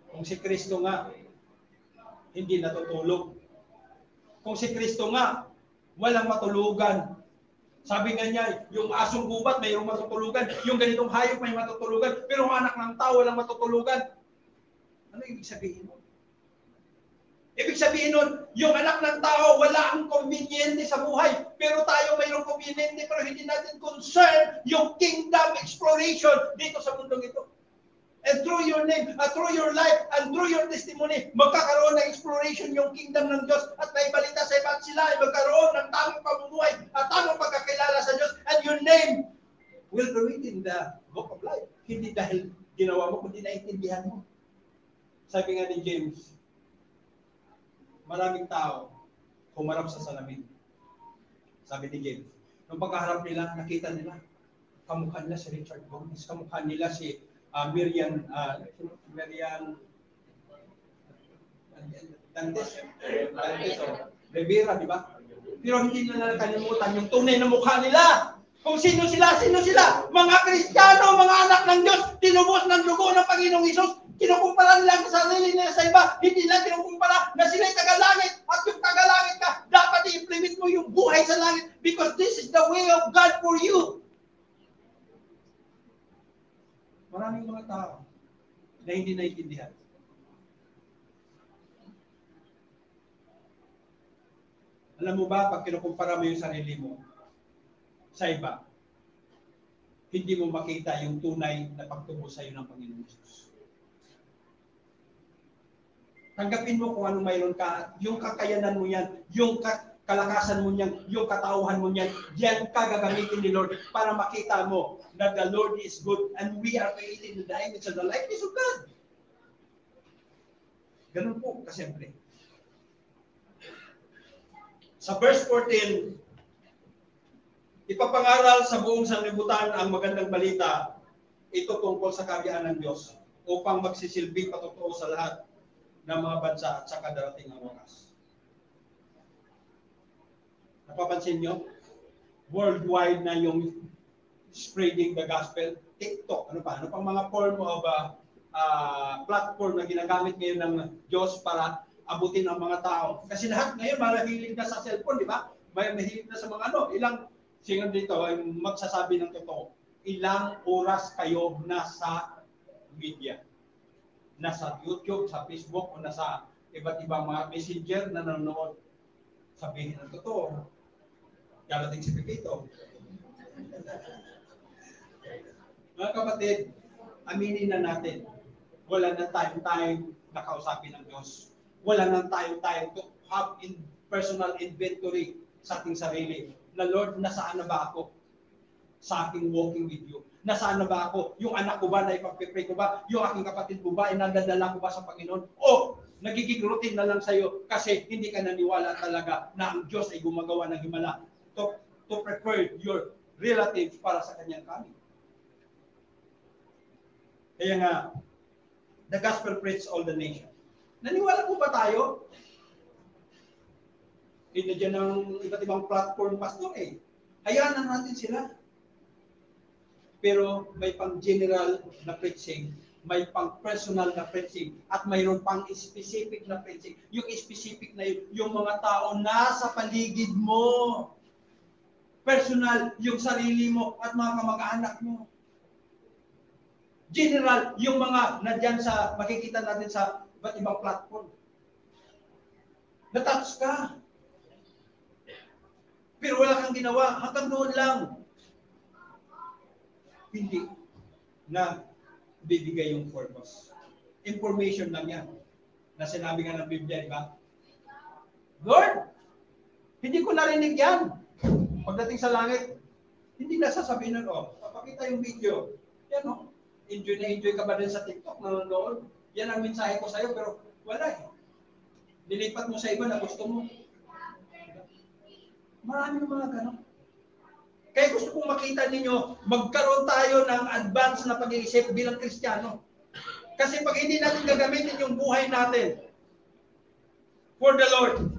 Kung si Kristo nga, hindi natutulog. Kung si Kristo nga, walang matulugan. Sabi nga niya, yung asong gubat, mayroong matutulugan. Yung ganitong hayop, may matutulugan. Pero ang anak ng tao, walang matutulugan. Ano ibig sabihin mo? Ibig sabihin nun, yung anak ng tao, wala ang conveniente sa buhay. Pero tayo mayroong conveniente, pero hindi natin concern yung kingdom exploration dito sa mundong ito. And through your name, through your life, and through your testimony, magkakaroon ng exploration yung kingdom ng Diyos at may balita sa iba at sila ay magkaroon ng tamang pamumuhay at tamang pagkakilala sa Diyos and your name will be written in the book of life. Hindi dahil ginawa mo, kundi naintindihan mo. Sabi nga ni James, maraming tao humarap sa salamin. Sabi ni James, nung pagkaharap nila, nakita nila, kamukha nila si Richard Gomez, kamukha nila si Miriam, Dantes, o Rivera, di ba? Pero hindi na nakalimutan yung tunay na mukha nila. Kung sino sila, sino sila? Mga Kristiyano, mga anak ng Diyos, tinubos ng dugo ng Panginoong Isus. Kinukumpara nila sa sarili nila sa iba. Hindi nila kinukumpara na sila'y tagalangit. At yung tagalangit ka, dapat i-implement mo yung buhay sa langit because this is the way of God for you. Maraming mga tao na hindi naiintindihan. Alam mo ba, pag kinukumpara mo yung sarili mo sa iba, hindi mo makita yung tunay na pagtubos sa iyo ng Panginoon Jesus. Tanggapin mo kung ano mayroon ka, yung kakayanan mo yan, yung kalakasan mo yan, yung katauhan mo yan, yan ka gagamitin ni Lord para makita mo na the Lord is good and we are created in the image of the likeness of God. Ganun po, kasiyempre. Sa verse 14, ipapangaral sa buong sanlibutan ang magandang balita, ito tungkol sa kaharian ng Diyos upang magsisilbing patotoo sa lahat ng mga bansa at sa kadarating ang wakas. Napapansin nyo? Worldwide na yung spreading the gospel. TikTok, ano pang mga form of platform na ginagamit ngayon ng Diyos para abutin ang mga tao. Kasi lahat ngayon mahilig na sa cellphone, di ba? Mahilig na sa mga ilang singon dito ay magsasabi ng totoo. Ilang oras kayo nasa media? Nasa YouTube, sa Facebook, o nasa iba't ibang mga messenger na nanonood. Sabihin ng totoo. Darating si Pepito. Mga kapatid, aminin na natin. Wala na tayong na kausapin ng Diyos. Wala nang tayo to have personal inventory sa ating sarili. Na Lord, nasaan na ba ako sa aking walking with you? Nasaan na ba ako? Yung anak ko ba na ipagpipray ko ba? Yung aking kapatid ko ba? Inadadala ko ba sa Panginoon? O nagiging routine na lang sa'yo kasi hindi ka naniwala talaga na ang Diyos ay gumagawa ng himala to prepare your relatives para sa kanyang coming. Kaya nga, the gospel preached all the nation. Naniwala po ba tayo? Hindi dyan ng iba't ibang platform, pastor eh. Hayaan na natin sila. Pero may pang general na preaching, may pang personal na preaching, at mayroon pang specific na preaching. Yung specific na yun, yung mga tao nasa paligid mo. Personal, yung sarili mo at mga kamag-anak mo. General, yung mga nadyan sa, makikita natin sa iba't ibang platform. Natouch ka. Pero wala kang ginawa. Hanggang doon lang. Hindi na bibigay yung purpose. Information lang yan. Na sinabi nga ng Biblia, di ba? Lord, hindi ko narinig yan. Pagdating sa langit, hindi na sasabihin nun, papakita yung video. Yan enjoy na enjoy ka ba din sa TikTok, nanonood? Yan ang mensahe ko sa'yo, pero wala eh. Nilipat mo sa iba na gusto mo. Marami ng mga ganon. Kaya gusto kong makita ninyo, magkaroon tayo ng advance na pag-iisip bilang Kristiyano. Kasi pag hindi natin gagamitin yung buhay natin for the Lord,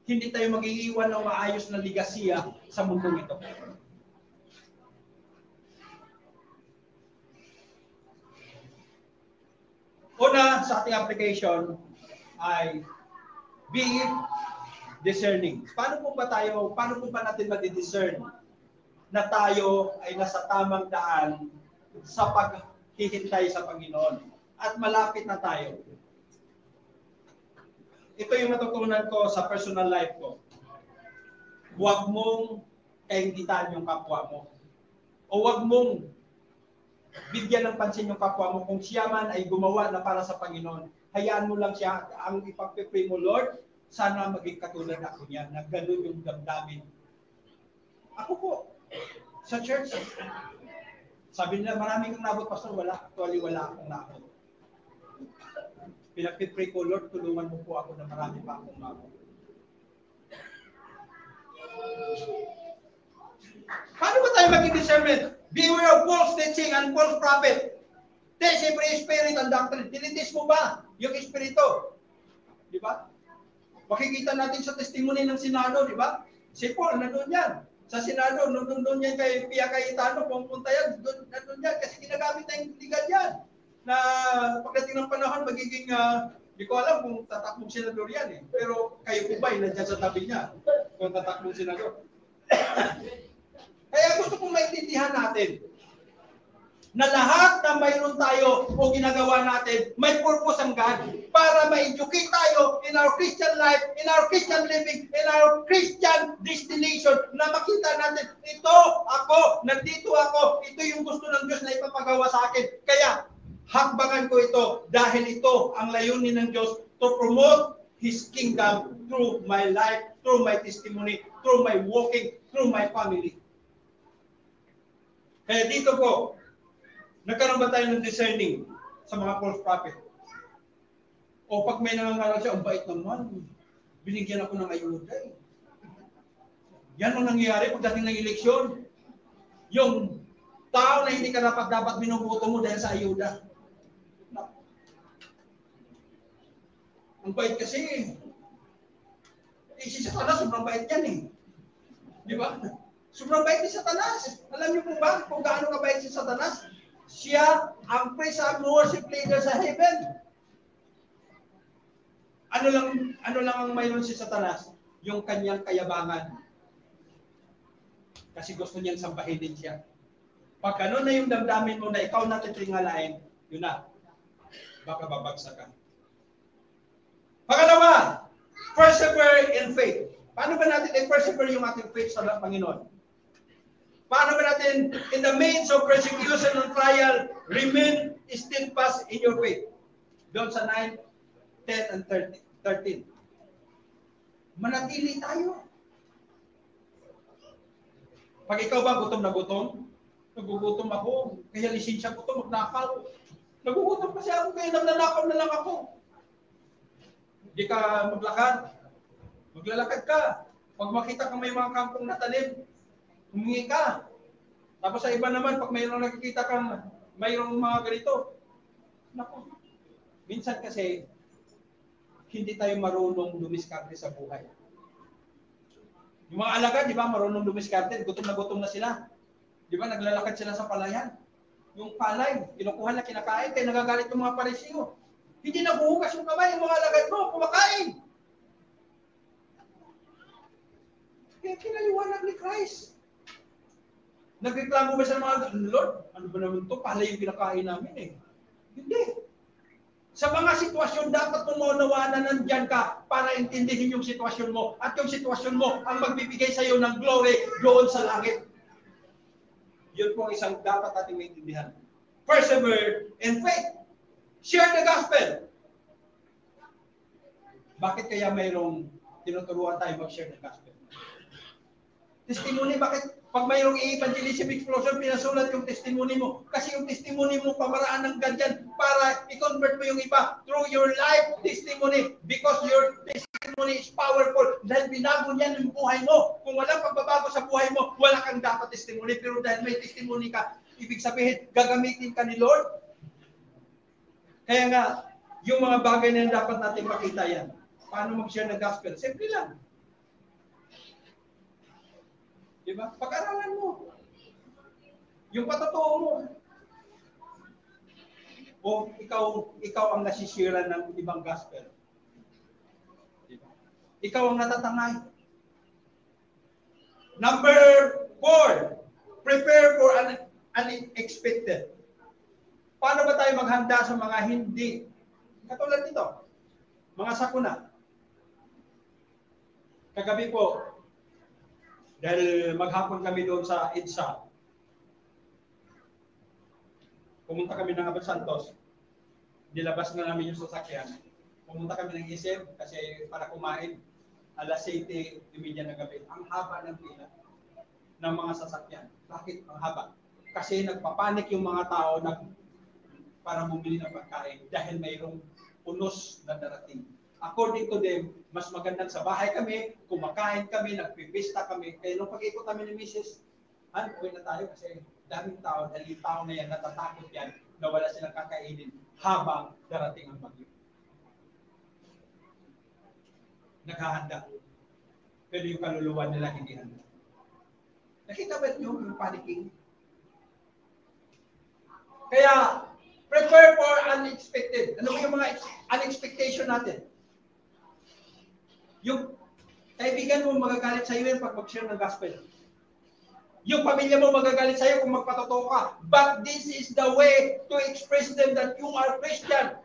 hindi tayo mag-iiwan ng maayos na ligasiya sa mundong ito. Una sa ating application ay be discerning. Paano po ba natin ma-discern na tayo ay nasa tamang daan sa paghihintay sa Panginoon at malapit na tayo? Ito yung natutunan ko sa personal life ko. Huwag mong kaingitan yung kapwa mo. O huwag mong bigyan ng pansin yung kapwa mo kung siya man ay gumawa na para sa Panginoon. Hayaan mo lang siya, ang ipagpipray mo, Lord, sana maging katulad ako niya, na gano'n yung damdamin. Ako po, sa church, sabi nila, marami kang nabot, pastor, wala. Actually, wala akong nabot. Pinagpipray ko, Lord, tulungan mo po ako na marami pa akong nabot. Paano ba tayo maging discernment? Beware of false teaching and false prophet. Siyempre, spirit and doctrine. Tinitis mo ba yung espiritu? Di ba? Makikita natin sa testimony ng Senado, di ba? Si Paul, nandun yan. Sa Senado, nandun yan kay Pia Cayetano, pumunta yan, nandun yan. Kasi ginagamit na yung legal yan. Na pagdating ng panahon, magiging, di ko alam kung tatakbong senador yan eh. Pero kayo po ba, nandiyan sa tabi niya, kung tatakbong senador. Kaya gusto kong maintindihan natin, na lahat na mayroon tayo o ginagawa natin, may purpose ang God para ma-educate tayo in our Christian life, in our Christian living, in our Christian destination, na makita natin, ito ako, nandito ako, ito yung gusto ng Diyos na ipapagawa sa akin. Kaya, hakbagan ko ito dahil ito ang layunin ng Diyos to promote His kingdom through my life, through my testimony, through my walking, through my family. Kaya dito po, nagkaroon ba tayo ng discerning sa mga false prophet? O pag may nangangaral siya, ang bait naman, binigyan ako ng ayuda eh. Yan ang nangyayari pagdating ng eleksyon. Yung tao na hindi ka dapat binubuto mo dahil sa ayuda. Ang bait kasi, si Satanas, sobrang bait yan eh. Di ba? Sobrang bait ni Satanas. Alam niyo po ba kung gaano kabait si Satanas? Siya ang praise and worship leader sa heaven. Ano lang ang mayroon si Satanas? Yung kanyang kayabangan. Kasi gusto niyang sambahin din siya. Pag ano na yung damdamin mo na ikaw natin tingalain, yun na. Baka babagsak ka. Pangalawa, persevere in faith. Paano ba natin i-persevere yung ating faith sa Panginoon? Paano ba natin, in the midst of persecution and trial, remain steadfast in your faith? Doon sa 9, 10, and 13. Manatili tayo. Pag ikaw ba gutom na gutom, nagugutom ako, kaya lisensya ko ito, magnakaw. Nagugutom kasi ako, kaya nagnanakaw na lang ako. Hindi ka maglakad. Maglalakad ka. Pag makita ka may mga kampong natanim, humingi ka. Tapos sa iba naman, pag mayroong nakikita kang mayroong mga ganito, naku, minsan kasi, hindi tayo marunong dumiskarte sa buhay. Yung mga alagad, di ba, marunong dumiskarte, gutom na sila. Di ba, naglalakad sila sa palayan. Yung palay, kinukuha na kinakain, kaya nagagalit yung mga Parisiyo. Hindi nabuhugas yung kamay, yung mga alagad mo, kumakain. Kaya kinaliwanag ni Christ. Nagreklamo ba sa mga, Lord, ano ba naman ito? Palay yung kinakain namin eh. Hindi. Sa mga sitwasyon, dapat mong maunawaan na nandyan ka para intindihin yung sitwasyon mo. At yung sitwasyon mo ang magbibigay sa iyo ng glory doon sa langit. Yun po ang isang dapat natin maintindihan. Persevere in faith. Share the gospel. Bakit kaya mayroong tinuturuan tayo mag-share the gospel? Testimony, bakit pag mayroong evangelism explosion, pinasulat yung testimony mo? Kasi yung testimony mo, pamaraan ng ganyan para i-convert mo yung iba through your life testimony, because your testimony is powerful. Dahil binago niyan yung buhay mo. Kung walang pagbabago sa buhay mo, wala kang dapat testimony. Pero dahil may testimony ka, ibig sabihin, gagamitin ka ni Lord. Kaya nga, yung mga bagay na dapat natin makita yan. Paano mag-share ng gospel? Simple lang. Diba? Pag-aralan mo. Yung patotoo mo. O ikaw ang nasisiran ng ibang gospel. Diba? Ikaw ang natatangay. Number 4, prepare for unexpected. Paano ba tayo maghanda sa mga hindi? Katulad nito, mga sakuna. Kagabi po, dahil maghapon kami doon sa EDSA, pumunta kami ng Abel Santos, nilabas na namin yung sasakyan. Pumunta kami ng ISEM kasi para kumain, alas 7:30 ng gabi. Ang haba ng pila ng mga sasakyan. Bakit ang haba? Kasi nagpapanik yung mga tao para bumili ng pagkain dahil mayroong unos na darating. According to them, mas magandang sa bahay kami, kumakain kami, nagpipista kami. Kaya nung pag-ikot kami ni Mrs., uwi na tayo kasi daming tao, dahil yung tao na yan, natatakot yan, na wala silang kakainin habang darating ang bagyo. Naghahanda. Pero yung kaluluwa nila hindi handa. Nakita ba niyo yung panicking? Kaya, prepare for unexpected. Ano ba yung mga unexpectation natin? Yung kaibigan mo magagalit sa iyo yan pag mag-share ng gospel. Yung pamilya mo magagalit sa iyo kung magpatotoo ka. But this is the way to express them that you are Christian.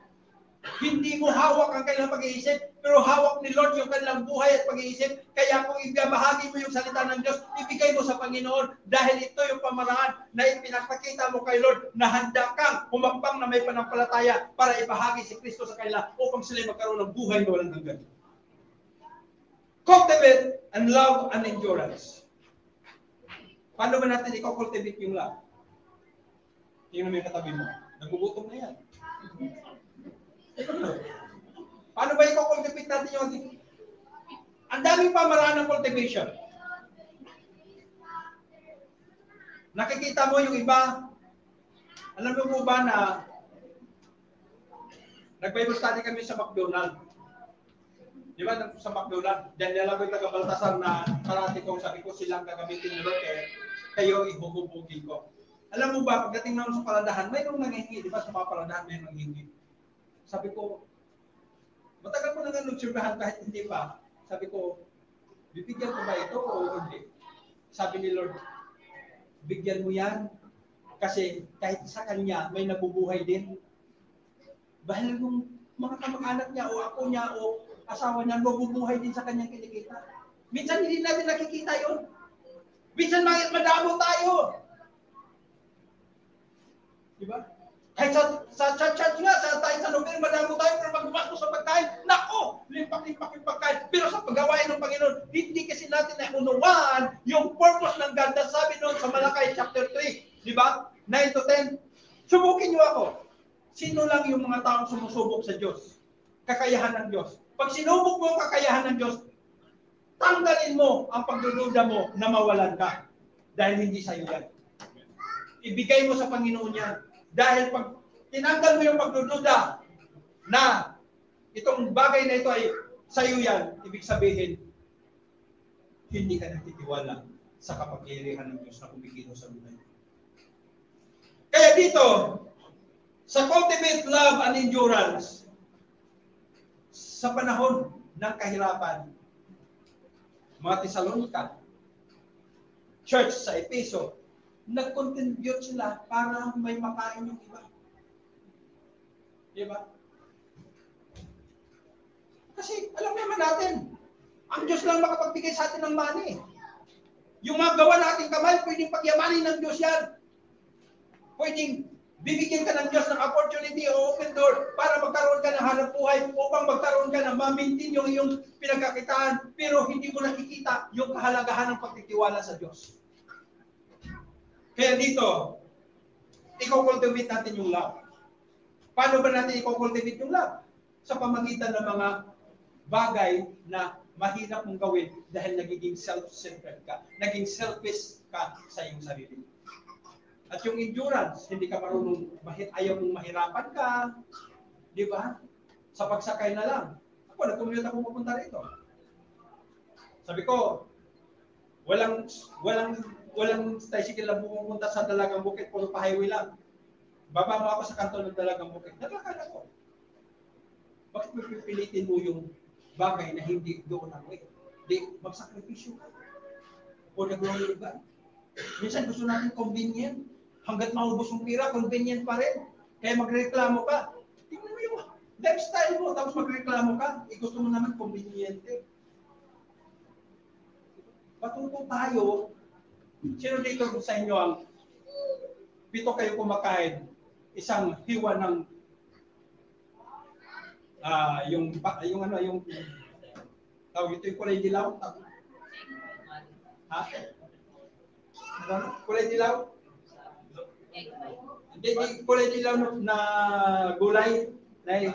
Hindi mo hawak ang kanilang pag-iisip, pero hawak ni Lord yung kanilang buhay at pag-iisip. Kaya kung ibabahagi mo yung salita ng Diyos, ibigay mo sa Panginoon dahil ito yung pamaraan na ipinapakita mo kay Lord na handa kang humakbang na may panampalataya para ibahagi si Kristo sa kanila upang sila magkaroon ng buhay na walang hanggan. Cultivate and love and endurance. Paano ba natin i-cultivate yung love? Tingnan mo yung katabi mo. Nagugutom na yan. Paano ba i-cultivate natin yung ating? Ang daming pamaraan ng cultivation. Nakikita mo yung iba, alam mo po ba na nag-Bible study kami sa McDonald's. Di ba sa McDonald's? Diyan nila ko yung taga-Baltasar na parati kong sabi ko silang gagamitin nila kayo ihuhubugin ko. Alam mo ba, pagdating naman sa paladahan, mayroong nanghihingi, di ba sa mga paladahan mayroong nanghihingi. Sabi ko, matagal ko na nga nagsurbahan kahit hindi pa. Sabi ko, bibigyan ko ba ito o hindi? Sabi ni Lord, bigyan mo yan. Kasi kahit sa kanya, may nabubuhay din. Dahil yung mga kamag-anak niya o ako niya o asawa niya, mabubuhay din sa kanyang kinikita. Minsan hindi natin nakikita yun. Minsan madamo tayo. Diba? Kahit sa church nga, sa lugar, madamo tayo, pero pag gumastos sa pagkain, nako, limpak-limpak yung pagkain. Pero sa paggawain ng Panginoon, hindi kasi natin naunawaan yung purpose ng God na sabi noon sa Malakay chapter 3, di ba? 9 to 10. Subukin niyo ako. Sino lang yung mga taong sumusubok sa Diyos? Kakayahan ng Diyos. Pag sinubok mo ang kakayahan ng Diyos, tanggalin mo ang pagdududa mo na mawalan ka. Dahil hindi sa iyo yan. Ibigay mo sa Panginoon yan. Dahil pag tinanggal mo yung pagdududa na itong bagay na ito ay sa iyo yan, ibig sabihin, hindi ka nagtitiwala sa kapangyarihan ng Diyos na kumikilos sa buhay. Kaya dito, sa cultivate love and endurance, sa panahon ng kahirapan, mga Tesalonica, church sa Efeso, nag-contribute sila para may makain yung iba. Diba? Kasi alam naman natin, ang Diyos lang makapagbigay sa atin ng money. Yung mga gawa nating kamay, pwedeng pagyamanin ng Diyos yan. Pwedeng bibigyan ka ng Diyos ng opportunity o open door para magkaroon ka ng hanap buhay upang magkaroon ka ng ma-maintain yung iyong pinagkakitaan, pero hindi mo nakikita yung kahalagahan ng pagtitiwala sa Diyos. Kaya dito, i-cultivate natin yung love. Paano ba natin i-cultivate yung love? Sa pamagitan ng mga bagay na mahirap mong gawin dahil nagiging self-centered ka, naging selfish ka sa iyong sarili. At yung endurance, hindi ka marunong, ayaw mong mahirapan ka, di ba? Sa pagsakay na lang. Ako, nag-commute ako pupunta rito. Sabi ko, walang tricycle lang pupunta sa Dalagang Bukid, puro pa highway lang. Baba mo ako sa kanto ng Dalagang Bukid. Naglakad ako. Bakit pipilitin mo yung bagay na hindi doon ang way? Di, magsakripisyo ka. O nag-roll ka. Minsan gusto natin convenient. Hanggat maubos yung pira, convenient pa rin. Kaya magreklamo ka. Tingnan mo yung lifestyle mo, tapos magreklamo ka. Gusto mo naman conveniente. Matuto tayo. Sino dito sa inyo ang 7 kayo kumakain, isang hiwa ng yung tawag ito yung kulay dilaw? Ha? Kulay dilaw? Hindi, kulay dilaw na gulay na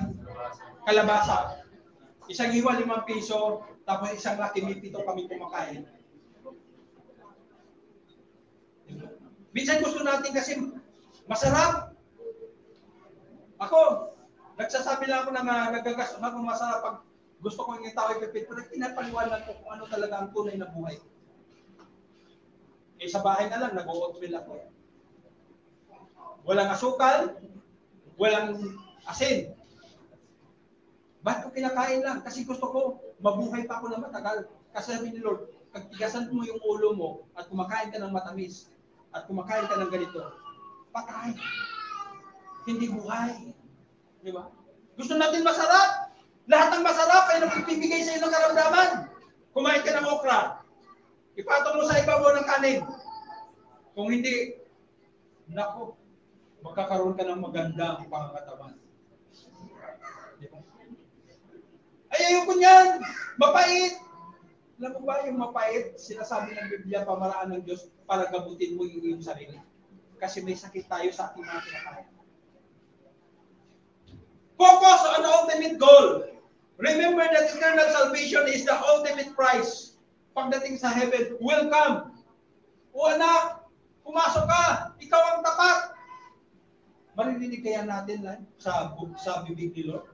kalabasa. Isang hiwa 5 piso, tapos isang laki may 7 kami kumakain. Minsan gusto natin kasi masarap. Ako, nagsasabi lang ako na nagagas ako masarap pag gusto ko yung tao ipipit, pero pinapaliwanag ko kung ano talaga ang tunay na buhay. Eh sa bahay na lang, nag-oatmeal ako. Walang asukal, walang asin. Bakit ko kinakain lang? Kasi gusto ko, mabuhay pa ako na matagal. Kasi sabi ni Lord, pag tigasan mo yung ulo mo at kumakain ka ng matamis at kumakain ka ng ganito, patay. Hindi buhay. Di ba? Gusto natin masarap. Lahat ng masarap ay nagbibigay sa iyo ng karamdaman. Kumain ka ng okra. Ipatong mo sa ibabaw ng kanin. Kung hindi, nako, magkakaroon ka ng magandang pangangatawan. Di ba? Ay, ayoko niyan. Mapait. Alam mo ba yung mapait, sinasabi ng Biblia, pamaraan ng Diyos para gabutin mo yung iyong sarili. Kasi may sakit tayo sa ating mga kinakain. Focus on the ultimate goal. Remember that eternal salvation is the ultimate prize. Pagdating sa heaven, welcome. O anak, pumasok ka. Ikaw ang tapat. Maririnig kaya natin lang sa bibig ni Lord.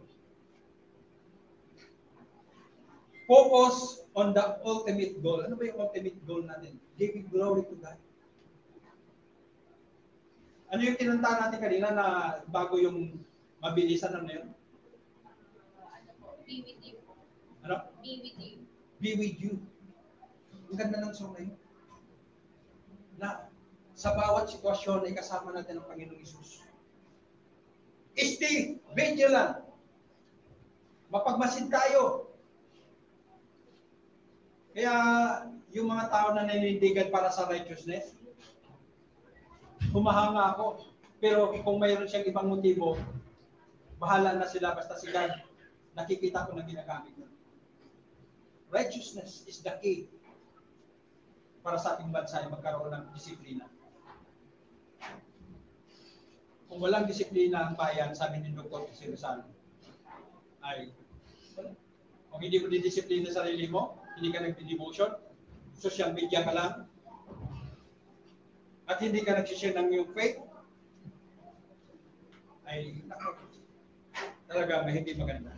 Focus on the ultimate goal. Ano ba yung ultimate goal natin? Giving glory to God. Ano yung kinanta natin kanina na bago yung mabilisan ano yun? Be with you. Ano? Be with you. Be with you. Ang ganda ng song na yun. Na sa bawat sitwasyon ay kasama natin ang Panginoong Isus. Stay vigilant. Mapagmasid tayo. Kaya yung mga tao na nanindigan para sa righteousness, humahanga ako. Pero kung mayroon siyang ibang motibo, bahala na sila basta si God. Nakikita ko na ginagamit mo. Righteousness is the key para sa ating bansa ay magkaroon ng disiplina. Kung walang disiplina ang bayan, sabi ni Dr. Rizal, ay kung hindi mo didisiplina sa sarili mo, hindi ka nagdi-devotion, social media ka lang, at hindi ka nag-share ng iyong faith, ay talaga may hindi maganda.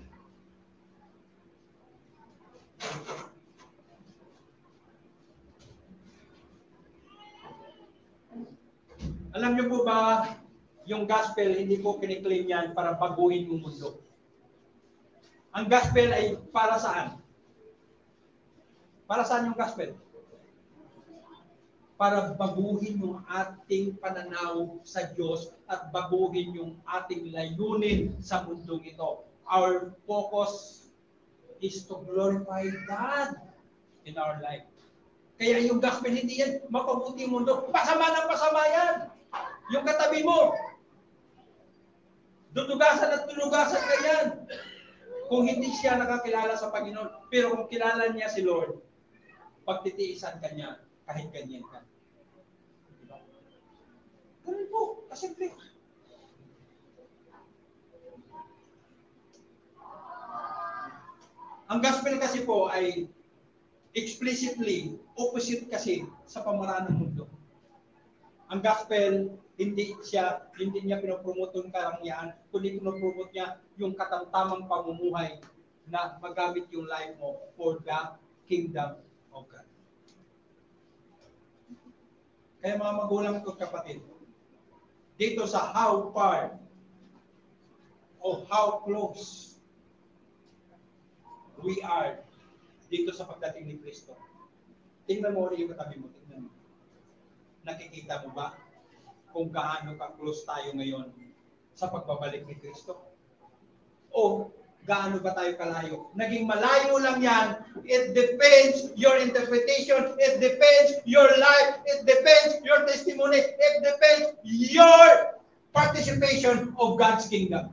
Alam niyo po ba, yung gospel, hindi po kiniklaim yan para baguhin yung mundo. Ang gospel ay para saan? Para saan yung gospel? Para baguhin yung ating pananaw sa Diyos at baguhin yung ating layunin sa mundong ito. Our focus is to glorify God in our life. Kaya yung gospel, hindi yan mapabuti yung mundo. Pasama ng pasama yan. Yung katabi mo, dudugasan at dudugasan ka yan. Kung hindi siya nakakilala sa Panginoon. Pero kung kilala niya si Lord, pagtitiisan ka niya kahit ganyan ka. Diba? Ganun po, kasimple. Ang gospel kasi po ay explicitly opposite kasi sa pamaraan ng mundo. Ang gospel, hindi niya pinopromote yung karangyaan, kundi pinopromote niya yung katamtamang pamumuhay na magamit yung life mo for the kingdom of God. Kaya mga magulang ko kapatid, dito sa how far o how close we are dito sa pagdating ni Kristo. Tingnan mo rin yung katabi mo, tingnan mo. Nakikita mo ba kung gaano ka-close tayo ngayon sa pagbabalik ni Kristo? O gaano ba tayo kalayo? Naging malayo lang yan. It depends your interpretation. It depends your life. It depends your testimony. It depends your participation of God's kingdom.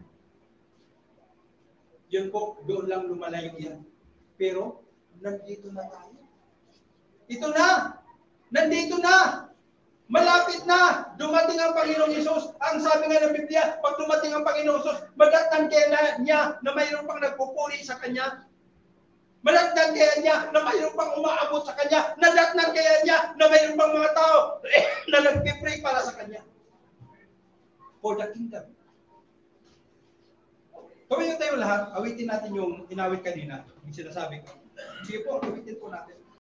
Yun po, doon lang lumalayo yan. Pero, nandito na tayo. Ito na! Nandito na! Malapit na! Dumating ang Panginoong Hesus. Ang sabi nga ng Biblia, pag dumating ang Panginoong Hesus, madatnan kaya niya na mayroon pang nagpupuri sa Kanya. Madatnan kaya niya na mayroon pang umaabot sa kanya. Nadatnan kaya niya na mayroon pang mga tao na nagpipray para sa kanya. For the kingdom. Tumayo tayo lahat, awitin natin yung inawit kanina, yung sinasabi ko. Sige po, awitin po natin.